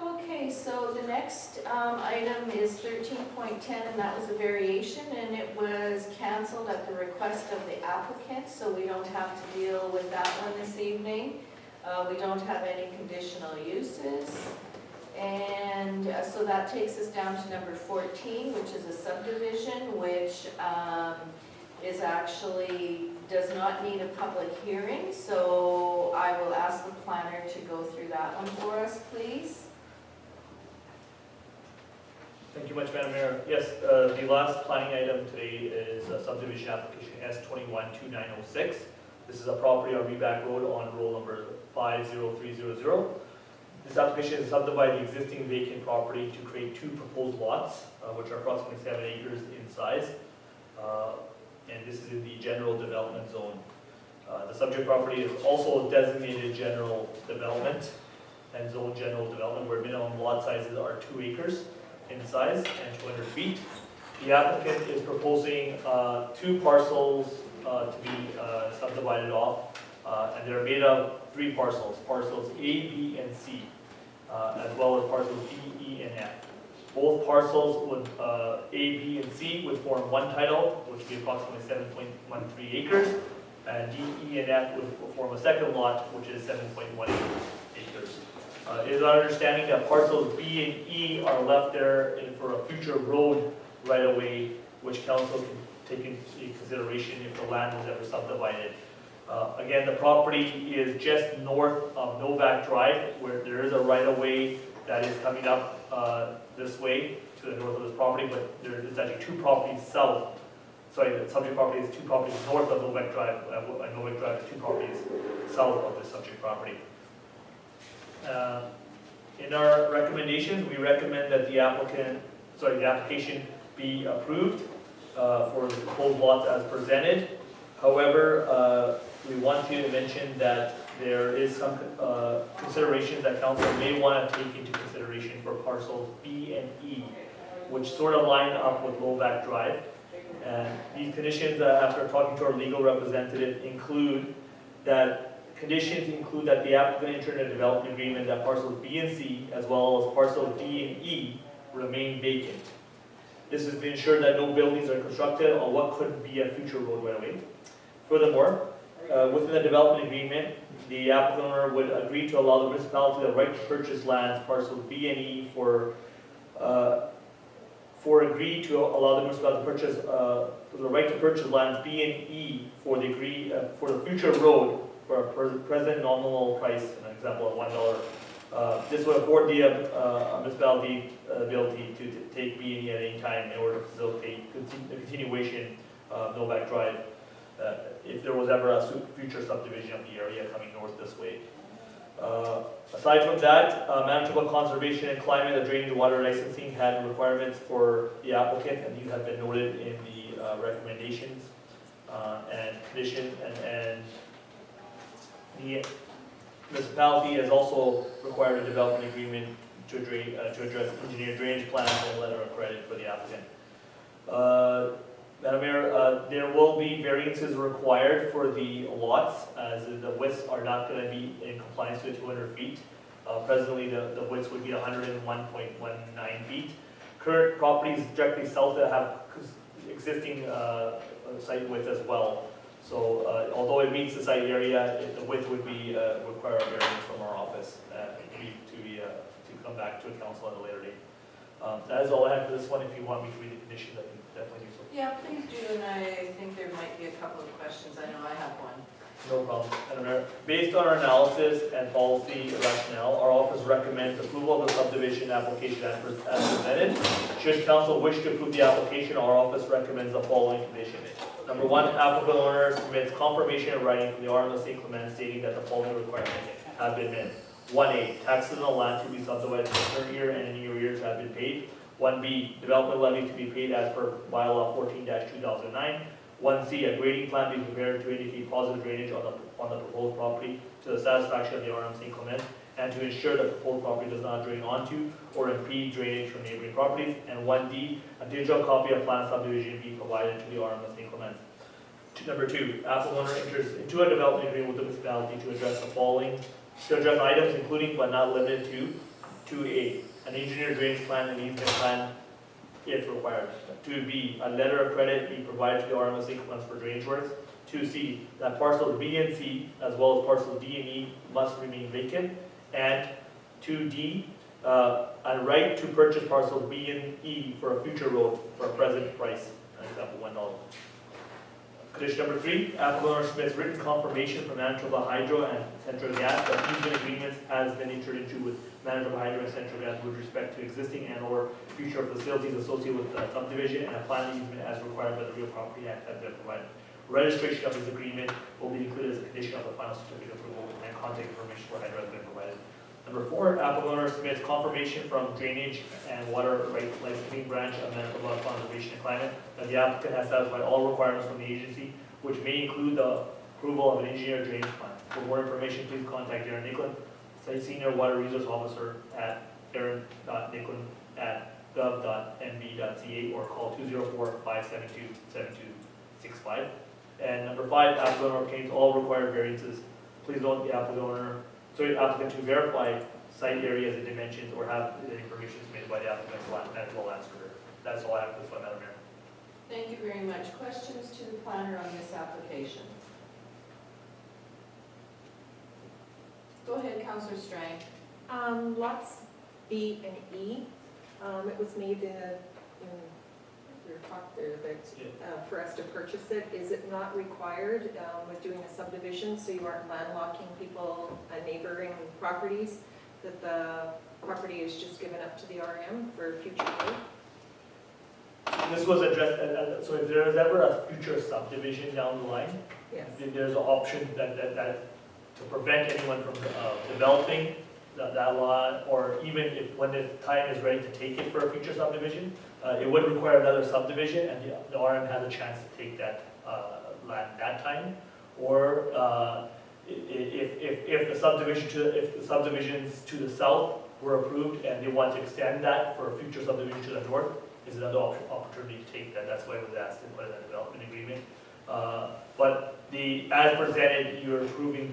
Okay, so the next item is 13.10, and that was a variation, and it was canceled at the request of the applicant, so we don't have to deal with that one this evening. We don't have any conditional uses. And so that takes us down to number 14, which is a subdivision, which is actually, does not need a public hearing. So I will ask the planner to go through that one for us, please. Thank you much, Madam Mayor. Yes, the last planning item today is subdivision application S212906. This is a property on Reback Road on roll number 50300. This application is to subdivide the existing vacant property to create 2 proposed lots, which are approximately 7 acres in size. And this is in the general development zone. The subject property is also designated general development and zone general development, where minimum lot sizes are 2 acres in size and 200 feet. The applicant is proposing 2 parcels to be subdivided off, and they're made of 3 parcels, parcels A, B, and C, as well as parcels D, E, and F. Both parcels would, A, B, and C would form one title, which would be approximately 7.13 acres, and D, E, and F would form a second lot, which is 7.1 acres. It is our understanding that parcels B and E are left there for a future road right-of-way, which council can take into consideration if the land was ever subdivided. Again, the property is just north of Novak Drive, where there is a right-of-way that is coming up this way to the north of this property, but there is actually 2 properties south. Sorry, the subject property is 2 properties north of Novak Drive, and Novak Drive is 2 properties south of the subject property. In our recommendations, we recommend that the application be approved for the proposed lots as presented. However, we want to mention that there is some considerations that council may want to take into consideration for parcels B and E, which sort of line up with Novak Drive. And these conditions, after talking to our legal representative, conditions include that the applicant enter in a development agreement that parcels B and C, as well as parcels D and E, remain vacant. This is to ensure that no buildings are constructed on what could be a future road right-of-way. Furthermore, within the development agreement, the applicant owner would agree to allow the municipality the right to purchase lands, parcels B and E, agree to allow the municipality to purchase the right to purchase lands B and E for the future road for a present nominal price, an example of $1. This would afford the municipality the ability to take B and E at any time in order to facilitate the continuation of Novak Drive if there was ever a future subdivision of the area coming north this way. Aside from that, Manitoba Conservation and Climate, the Drainage and Water Licensing had requirements for the applicant, and these have been noted in the recommendations and conditions, and the municipality has also required a development agreement to address engineered drainage plans and a letter of credit for the applicant. Madam Mayor, there will be variances required for the lots, as the widths are not going to be in compliance with 200 feet. Presently, the widths would be 101.19 feet. Current properties directly south that have existing site width as well. So although it meets the site area, the width would be require a variance from our office to come back to a council at a later date. That is all I have for this one. If you want me to read the conditions, I can definitely do so. Yeah, please do, and I think there might be a couple of questions. I know I have one. No problem. Based on our analysis and policy rationale, our office recommends approval of the subdivision application as presented. Should council wish to approve the application, our office recommends the following conditions. Number 1, applicant owner submits confirmation in writing from the RM of St. Clement stating that the following requirements have been met. 1A, taxes on the land to be subdivided in the current year and any arrears have been paid. 1B, development levy to be paid as per bylaw 14-2009. 1C, a grading plan be prepared to indicate positive drainage on the proposed property to the satisfaction of the RM St. Clement, and to ensure that the proposed property does not drain onto or impede drainage from neighboring properties. And 1D, a digital copy of plan subdivision be provided to the RM St. Clement. Number 2, applicant owner enters into a development agreement with the municipality to address the following, items including but not limited to 2A, an engineered drainage plan and easement plan if required. 2B, a letter of credit be provided to the RM of St. Clement for drainage works. 2C, that parcels B and C, as well as parcels D and E, must remain vacant. And 2D, a right to purchase parcels B and E for a future road for a present price, an example $1. Condition number 3, applicant owner submits written confirmation from Manitoba Hydro and Central Gas that easement agreements has been entered into with Manitoba Hydro and Central Gas with respect to existing and or future facilities associated with the subdivision, and a planned easement as required by the Real Property Act has been provided. Registration of this agreement will be included as a condition of the final certificate of approval, and contact information for Hydro has been provided. Number 4, applicant owner submits confirmation from Drainage and Water Rights Licensing Branch of Manitoba Conservation and Climate that the applicant has satisfied all requirements from the agency, which may include the approval of an engineered drainage plan. For more information, please contact Darren Nicklin, Senior Water Resource Officer at darren.nicklin@gov.nb.ca or call 204-572-7265. And number 5, applicant owner obtains all required variances. Please note the applicant to verify site areas and dimensions or have the information submitted by the applicant's Manitoba land surveyor. That's all I have this one, Madam Mayor. Thank you very much. Questions to the planner on this application? Go ahead, Councillor Strang. Lots B and E, it was made in your talk there that for us to purchase it. Is it not required with doing a subdivision, so you aren't landlocking people, neighboring properties, that the property is just given up to the RM for future use? This was addressed, so if there is ever a future subdivision down the line, Yes. there's an option that to prevent anyone from developing that lot, or even if when the time is ready to take it for a future subdivision, it would require another subdivision, and the RM has a chance to take that land that time. Or if the subdivisions to the south were approved and they want to extend that for a future subdivision to the north, is another opportunity to take that. That's why it was asked to put in a development agreement. But as presented, you're approving A,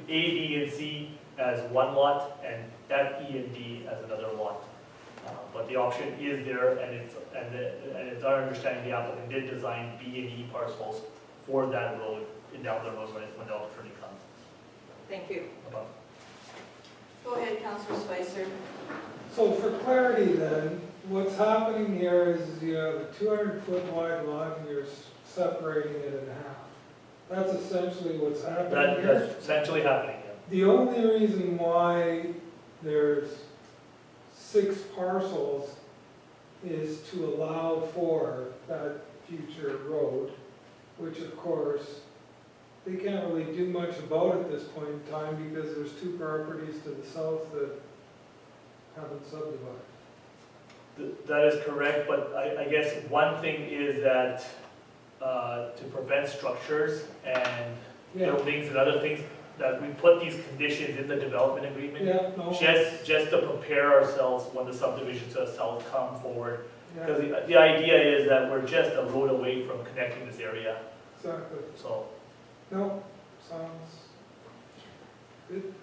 B, and C as one lot, and F, E, and D as another lot. But the option is there, and it's our understanding the applicant did design B and E parcels for that road, down the road when the opportunity comes. Thank you. Go ahead, Councillor Spicer. So for clarity then, what's happening here is you have a 200-foot wide lot and you're separating it in half. That's essentially what's happening here. That's essentially happening, yeah. The only reason why there's 6 parcels is to allow for that future road, which of course, they can't really do much about at this point in time because there's 2 properties to the south that haven't subdivided. That is correct, but I guess one thing is that to prevent structures and buildings and other things, that we put these conditions in the development agreement, just to prepare ourselves when the subdivisions to the south come forward. Because the idea is that we're just a road away from connecting this area. Exactly. So. No, sounds good.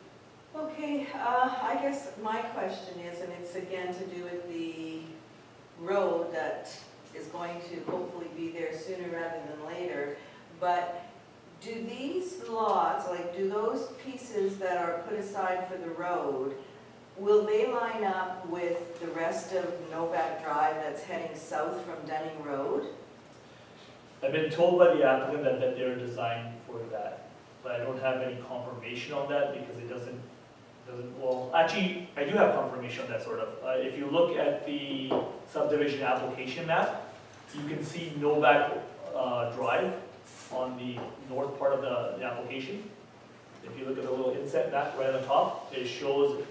Okay, I guess my question is, and it's again to do with the road that is going to hopefully be there sooner rather than later, but do these lots, like do those pieces that are put aside for the road, will they line up with the rest of Novak Drive that's heading south from Dunning Road? I've been told by the applicant that they're designed for that, but I don't have any confirmation on that because it doesn't, well, actually, I do have confirmation on that sort of. If you look at the subdivision application map, you can see Novak Drive on the north part of the application. If you look at the little inset map right on top, it shows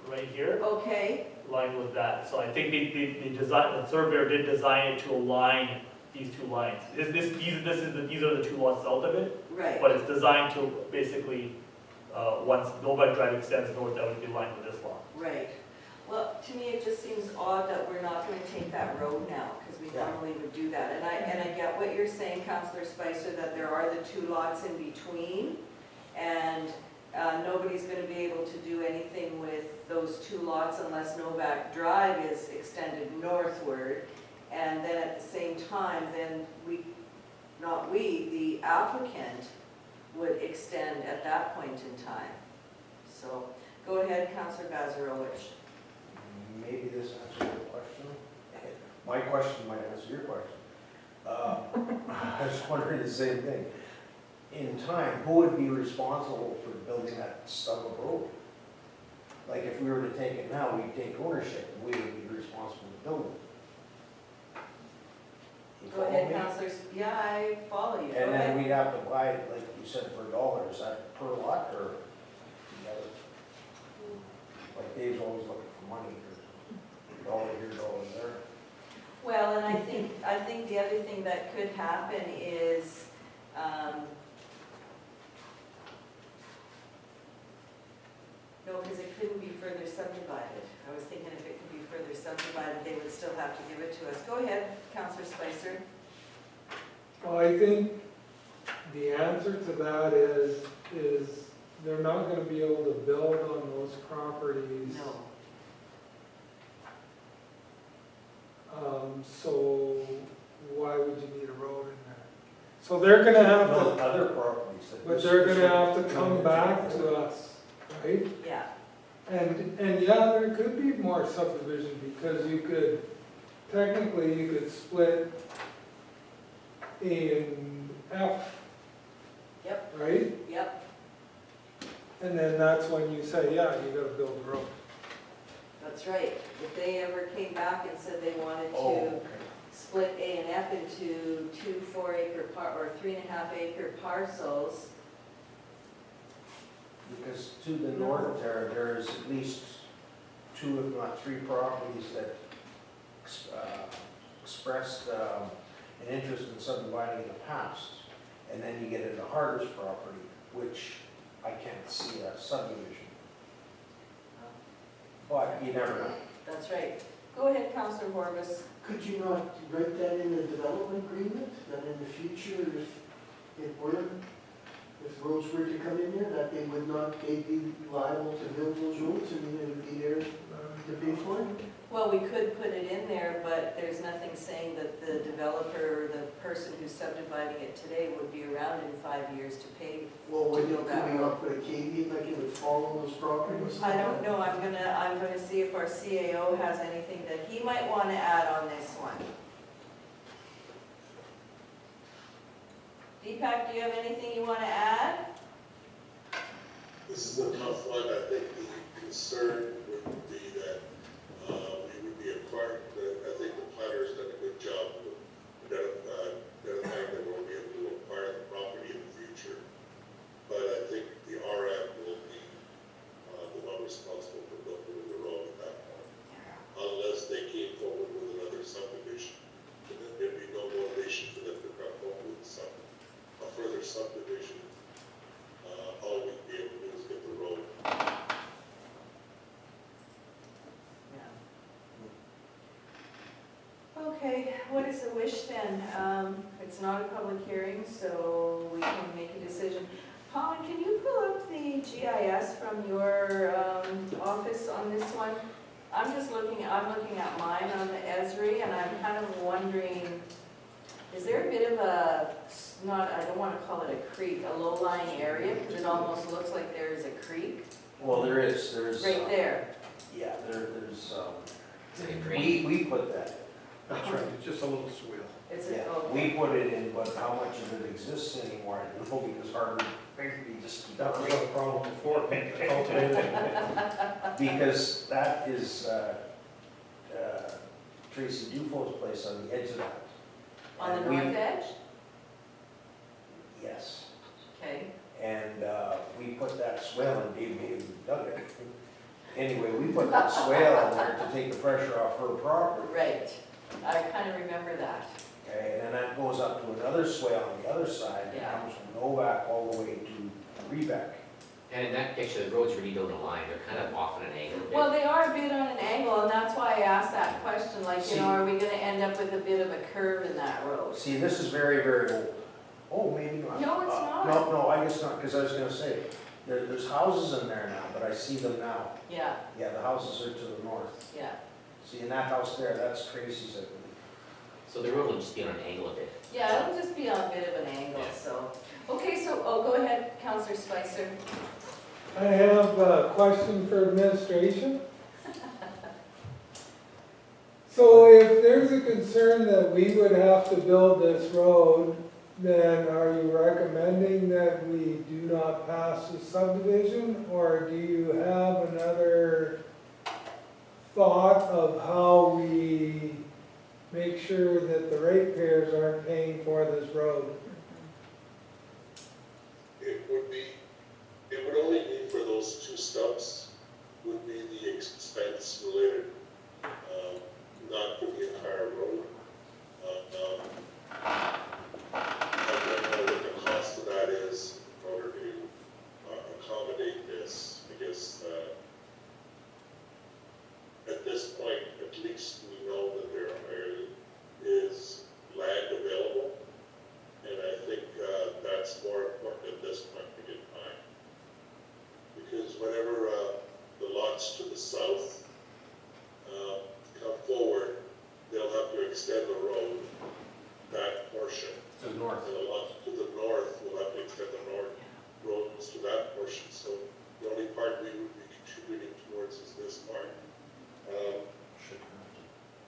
right here. Okay. Lined with that. So I think they designed, the surveyor did design it to align these 2 lines. These are the 2 lots south of it. Right. But it's designed to basically, once Novak Drive extends north, that would be lined with this lot. Right. Well, to me, it just seems odd that we're not going to take that road now, because we normally would do that. And I get what you're saying, Councillor Spicer, that there are the 2 lots in between, and nobody's going to be able to do anything with those 2 lots unless Novak Drive is extended northward. And then at the same time, then the applicant would extend at that point in time. So go ahead, Councillor Bazarowicz. Maybe this answers your question. My question might answer your question. I was wondering the same thing. In time, who would be responsible for building that stub of road? Like if we were to take it now, we'd take ownership, and we would be responsible to build it. Go ahead, Councillors. Yeah, I follow you. And then we'd have to buy it, like you said, for $1. Is that per lot or? Like Dave's always looking for money, dollar here, dollar there. Well, and I think the other thing that could happen is, no, because it couldn't be further subdivided. I was thinking if it could be further subdivided, they would still have to give it to us. Go ahead, Councillor Spicer. Well, I think the answer to that is they're not gonna be able to build on those properties. No. So why would you need a road in there? So they're gonna have No, to, other properties. that but this- they're this gonna have would to come come into back the- to us, right? Yeah. And yeah, there could be more subdivision because you could, technically you could split in F. Yep. Right? Yep. And then that's when you say, yeah, you gotta build a road. That's right. If they ever came back and said they wanted Oh, to okay. split A and F into 2 4-acre or 3.5-acre parcels, Because to the north there is at least 2, if not 3 properties that expressed an interest in subdividing in the past. And then you get into Harder's property, which I can't see a subdivision. But you never know. that's right. Go ahead, Councillor Horvis. Could you not write that in the development agreement, that in the future, if roads were to come in there, that they'd be liable to build those roads, and it would be there to pay for it? Well, we could put it in there, but there's nothing saying that the developer or the person who's subdividing it today would be around in 5 years to pay. Well, to could build that we road. not put a caveat, like it would fall on those properties? I don't know, I'm gonna see if our CAO has anything that he might want to add on this one. Deepak, do you have anything you want to add? This is a tough one. I think the concern would be that we would be acquired. I think the planner's done a good job of identifying that we'll be able to acquire the property in the future. But I think the RM will be the one responsible for building the road at that point. Unless they came forward with another subdivision, and then there'd be no motivation for them to come forward with a further subdivision. All we'd be able to do is get the road. Okay, what is the wish then? It's not a public hearing, so we can make a decision. Colin, can you pull up the GIS from your office on this one? I'm looking at mine on the Esri, and I'm kind of wondering, is there a bit of a, I don't want to call it a creek, a low-lying area, because it almost looks like there's a creek Well, there's. right there. Yeah, there's, Like a drain. we put that. That's right, it's just a little swale. It's Yeah, a, we put it in, but how much of it exists anymore, I don't know, because Harvard basically just. That was a problem before, cultivated. Because that is Tracy Dufault's place on the edge of that. on the And we- north edge? Yes, Okay. and we put that swale and Dave maybe dug it. Anyway, we put that swale in there to take the pressure off her property. Right. I kind of remember that. Okay, and then that goes up to another swale on the other side, and Yeah. comes from Novak all the way to Rebec. And in that picture, the roads really don't align, they're kind of off on an angle. Well, they are a bit on an angle, and that's why I asked that question, like, are we gonna end up with a bit of a curve in that road? See, this is very, very old. Oh, maybe not. No, it's not. No, I guess not, because I was gonna say, there's houses in there now, but I see them now. Yeah, Yeah, the houses are to the north. yeah. See, in that house there, that's Tracy's, I believe. So the road will just be on an angle a bit. Yeah, it'll just be on a bit of an angle, Yeah. so. Okay, so, go ahead, Councillor Spicer. I have a question for administration. So if there's a concern that we would have to build this road, then are you recommending that we do not pass the subdivision? Or do you have another thought of how we make sure that the ratepayers aren't paying for this road? It would only be for those 2 stumps, would be the lots to the south come forward, they'll have to extend the road, that portion. To the north. And the lots to the north will have to extend the north roads to that portion. So the only part we would be contributing towards is this part.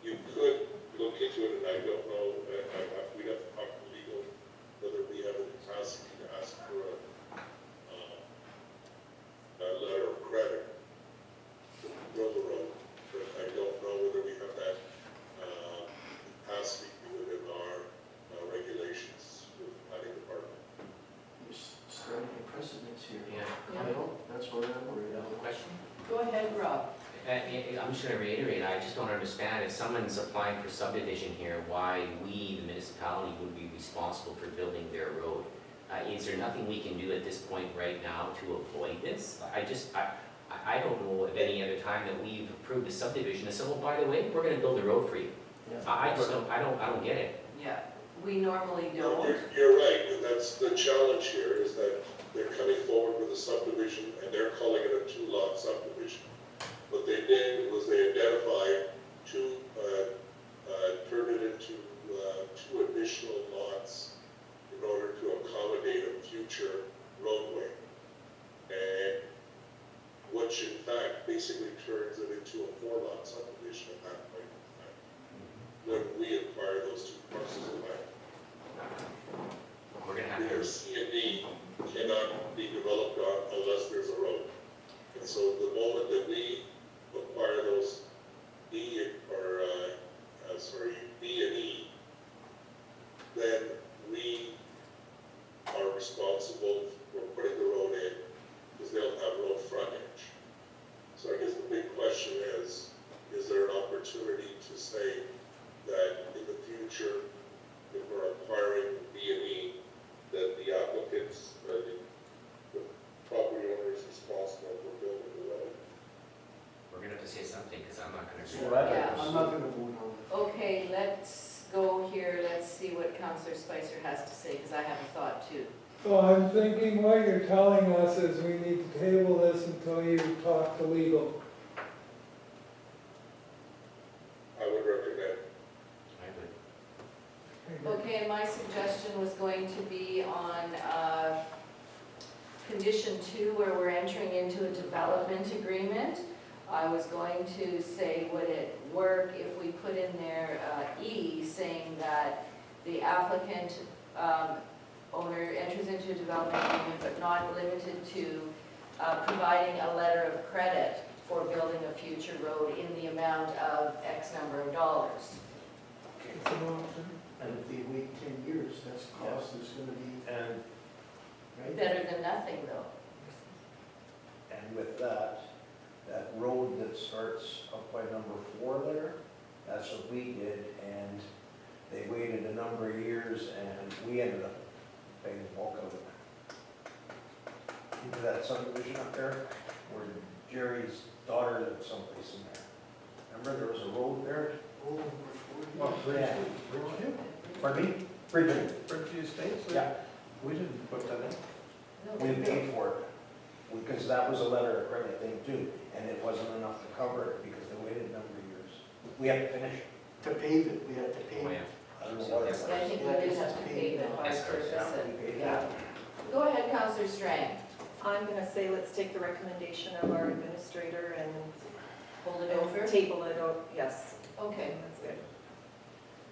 You could look into it, and I don't know, we'd have to talk to legal, whether we have the capacity to ask for a letter of credit to build the road. But I don't know whether we have that capacity within our regulations with the planning department. You're starting a precedence here. Yeah. I don't, that's what I'm worried about. Question? Go ahead, Rob. I'm just gonna reiterate, I just don't understand, if someone's applying for subdivision here, why we, the municipality, would be responsible for building their road? Is there nothing we can do at this point right now to avoid this? I don't know of any other time that we've approved a subdivision and said, well, by the way, we're gonna build a road for you. I just don't, I don't get it. Yeah, we normally No, don't. you're right, and that's the challenge here, is that they're coming forward with a subdivision, and they're calling it a two-lot subdivision. What they did was they identified turned it into two additional lots in order to accommodate a future roadway. And which in fact basically turns it into a four-lot subdivision at that point in time, when we acquire those two parcels of land. We're gonna have to. Because C and D cannot be developed on unless there's a road. And so the moment that we acquire those B and E, then we are responsible for putting the road in, because they'll have road frontage. So I guess the big question is there an opportunity to say that in the future, if we're acquiring B and E, that the applicants, the property owner is responsible for building the road? We're gonna have to say something, because I'm not gonna. So I'm not gonna vote on it. Okay, let's go here, let's see what Councillor Spicer has to say, because I have a thought too. Well, I'm thinking what you're telling us is we need to table this until you talk to legal. I would recommend. I would. Okay, my suggestion was going to be on condition 2, where we're entering into a development agreement. I was going to say, would it work if we put in there E, saying that the applicant owner enters into a development agreement, but not limited to providing a letter of credit for building a future road in the amount of X number of dollars. It's an option. And if they wait 10 years, that's the cost that's gonna be, And, right? Better than nothing, though. and with that road that starts up by number 4 there, that's what we did, and they waited a number of years, and we ended up paying the bulk of it. Into that subdivision up there, where Jerry's daughter lived someplace in there. Remember there was a road there? Oh, Well, Yeah. Bridgeview? Pardon me? Bridgeview. Bridgeview Estates? Yeah, We didn't put that in. we paid for it, because that was a letter of credit thing too, and it wasn't enough to cover it, because they waited a number of years. We had to finish it. To pave it, we had to pave Oh, it. yeah. I don't know what it was. I think we did have to pay the hard Yes, surface Yeah, and, we paid yeah. that. Go ahead, Councillor Strang. I'm gonna say let's take the recommendation of our administrator and Hold it over. table it, yes. Okay. That's good.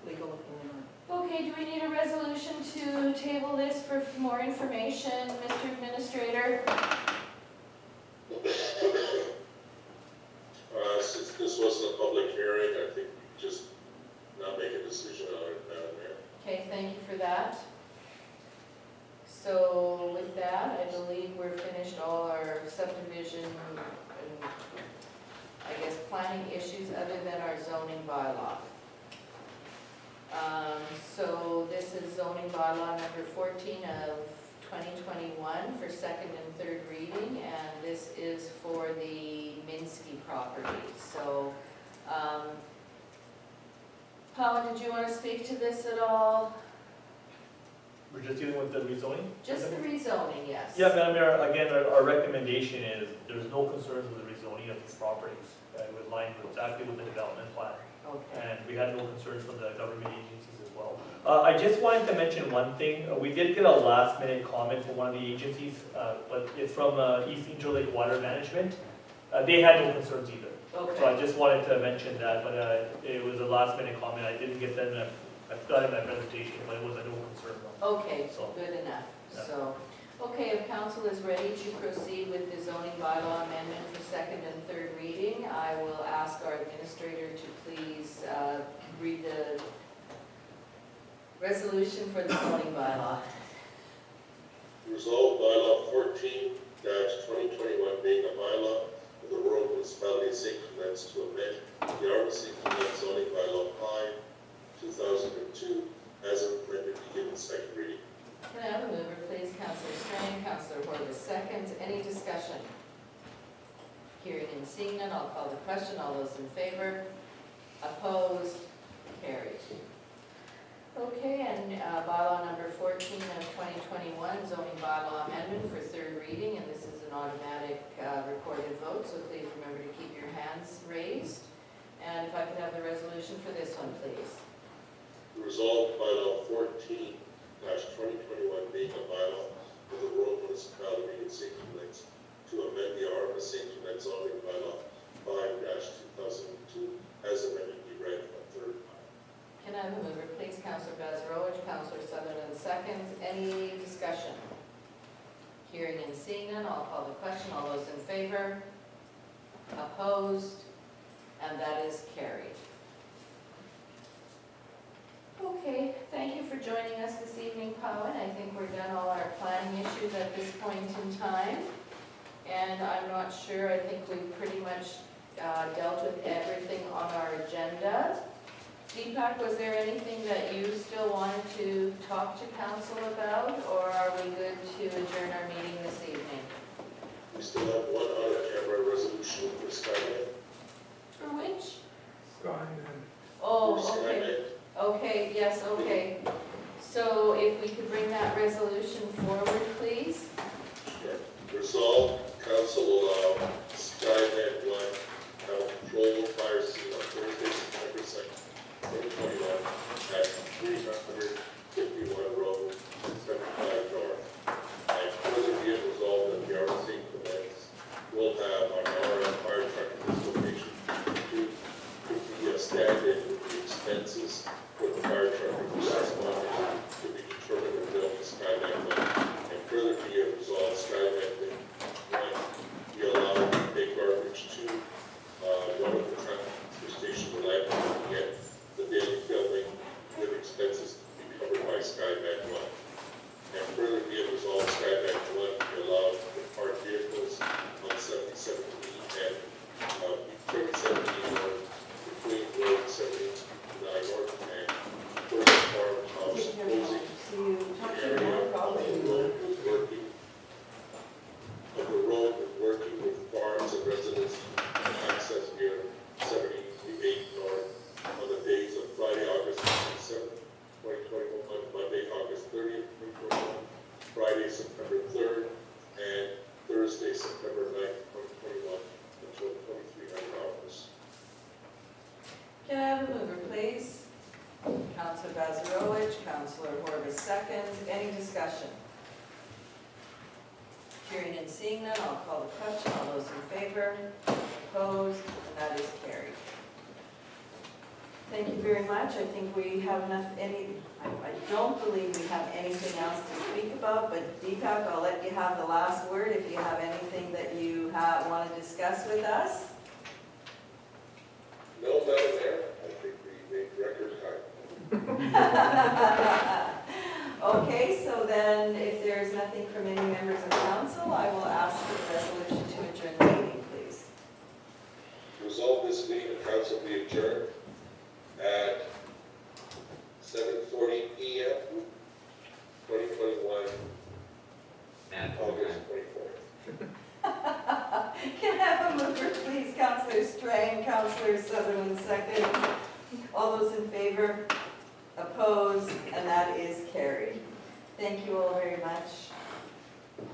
Legal opinion. Okay, do we need a resolution to table this for more information, Mr. Administrator? Since this wasn't a public hearing, I think we just not make a decision on it, Madam Mayor. Okay, thank you for that. So with that, I believe we're finished all our subdivision and I guess planning issues other than our zoning bylaw. So this is zoning bylaw number 14 of 2021 for second and third reading, and this is for the Minsky property. So, Paula, did you want to speak to this at all? We're just dealing with the rezoning? Just the rezoning, yes. Yeah, Madam Mayor, again, our recommendation is there's no concerns with the rezoning of these properties. With line exactly with the development plan. Okay. And we had no concerns from the government agencies as well. I just wanted to mention one thing. We did get a last minute comment from one of the agencies, but it's from East Angel Lake Water Management. They had no concerns either. So Okay, I just wanted to mention that, but it was a last minute comment. I didn't get that, I've got it in my presentation, but it was a no concern. okay, So, good enough. yeah. So, okay, if council is ready to proceed with the zoning bylaw amendment for second and third reading, I will ask our administrator to please read the resolution for the zoning bylaw. Resolved bylaw 14-2021 being a bylaw of the rural municipality of St. Clements to amend the Arbor St. Clements zoning bylaw 5/2002 as amended to given second reading. Can I have a mover, please? Councillor Strang, Councillor Horwath seconds. Any discussion? Hearing and seeing none, I'll call the question. All those in favor? Opposed? Carried. Okay, and bylaw number 14 of 2021, zoning bylaw amendment for third reading, and this is an automatic recorded vote, so please remember to keep your hands raised. And if I could have the resolution for this one, please. Resolved bylaw 14-2021 being a bylaw of the rural municipality of St. Clements to amend the Arbor St. Clements zoning bylaw 5/2002 as amended be read on third time. Can I have a mover, please? Councillor Bazarowicz, Councillor Sutherland seconds. Any discussion? Hearing and seeing none, I'll call the question. All those in favor? Opposed? And that is carried. Okay, thank you for joining us this evening, Cowan. I think we're done all our planning issues at this point in time. And I'm not sure, I think we've pretty much dealt with everything on our agenda. Deepak, was there anything that you still wanted to talk to council about, or are we good to adjourn our meeting this evening? We still have one on-camera resolution for Skynet. For which? Skynet. Oh, For okay. Skynet. Okay, yes, okay. So if we could bring that resolution forward, please? Sure. Resolved, council will allow Skynet 1 control fire scene on Thursday, September 2nd, 2021 at 351 Road, 75 North. And further be it resolved that the Arbor St. Clements will have an RF fire truck at this location to be stand-in with the expenses for the fire truck and first responders to be determined and built to Skynet 1. And further be it resolved, Skynet 1 be allowed to take garbage to one of the transfer station lab to get the daily billing with expenses to be covered by Skynet 1. And further be it resolved, Skynet 1 be allowed to park vehicles on 77E and 77E North between Road 79 North and First Farmhouse closing area of the road with working with farms and residents to access near 78 North on the days of Friday, August 27th, 2021, Monday, August 30th, 2021, Friday, September 3rd, and Thursday, September 9th, 2021, until 2300 hours. Can I have a mover, please? Councillor Bazarowicz, Councillor Horwath seconds. Any discussion? Hearing and seeing none, I'll call the question. All those in favor? Opposed? And that is carried. Thank you very much. I think we have I don't believe we have anything else to speak about, but Deepak, I'll let you have the last word if you have anything that you want to discuss with us. No, Madam Mayor, I think we made record time. Okay, so then if there's nothing from any members of council, I will ask for the resolution to adjourn the meeting, please. Resolve this meeting of council be adjourned at 7:40 p.m. 2021, August 24th. Can I have a mover, please? Councillor Strang, Councillor Sutherland seconds. All those in favor? Opposed? And that is carried. Thank you all very much.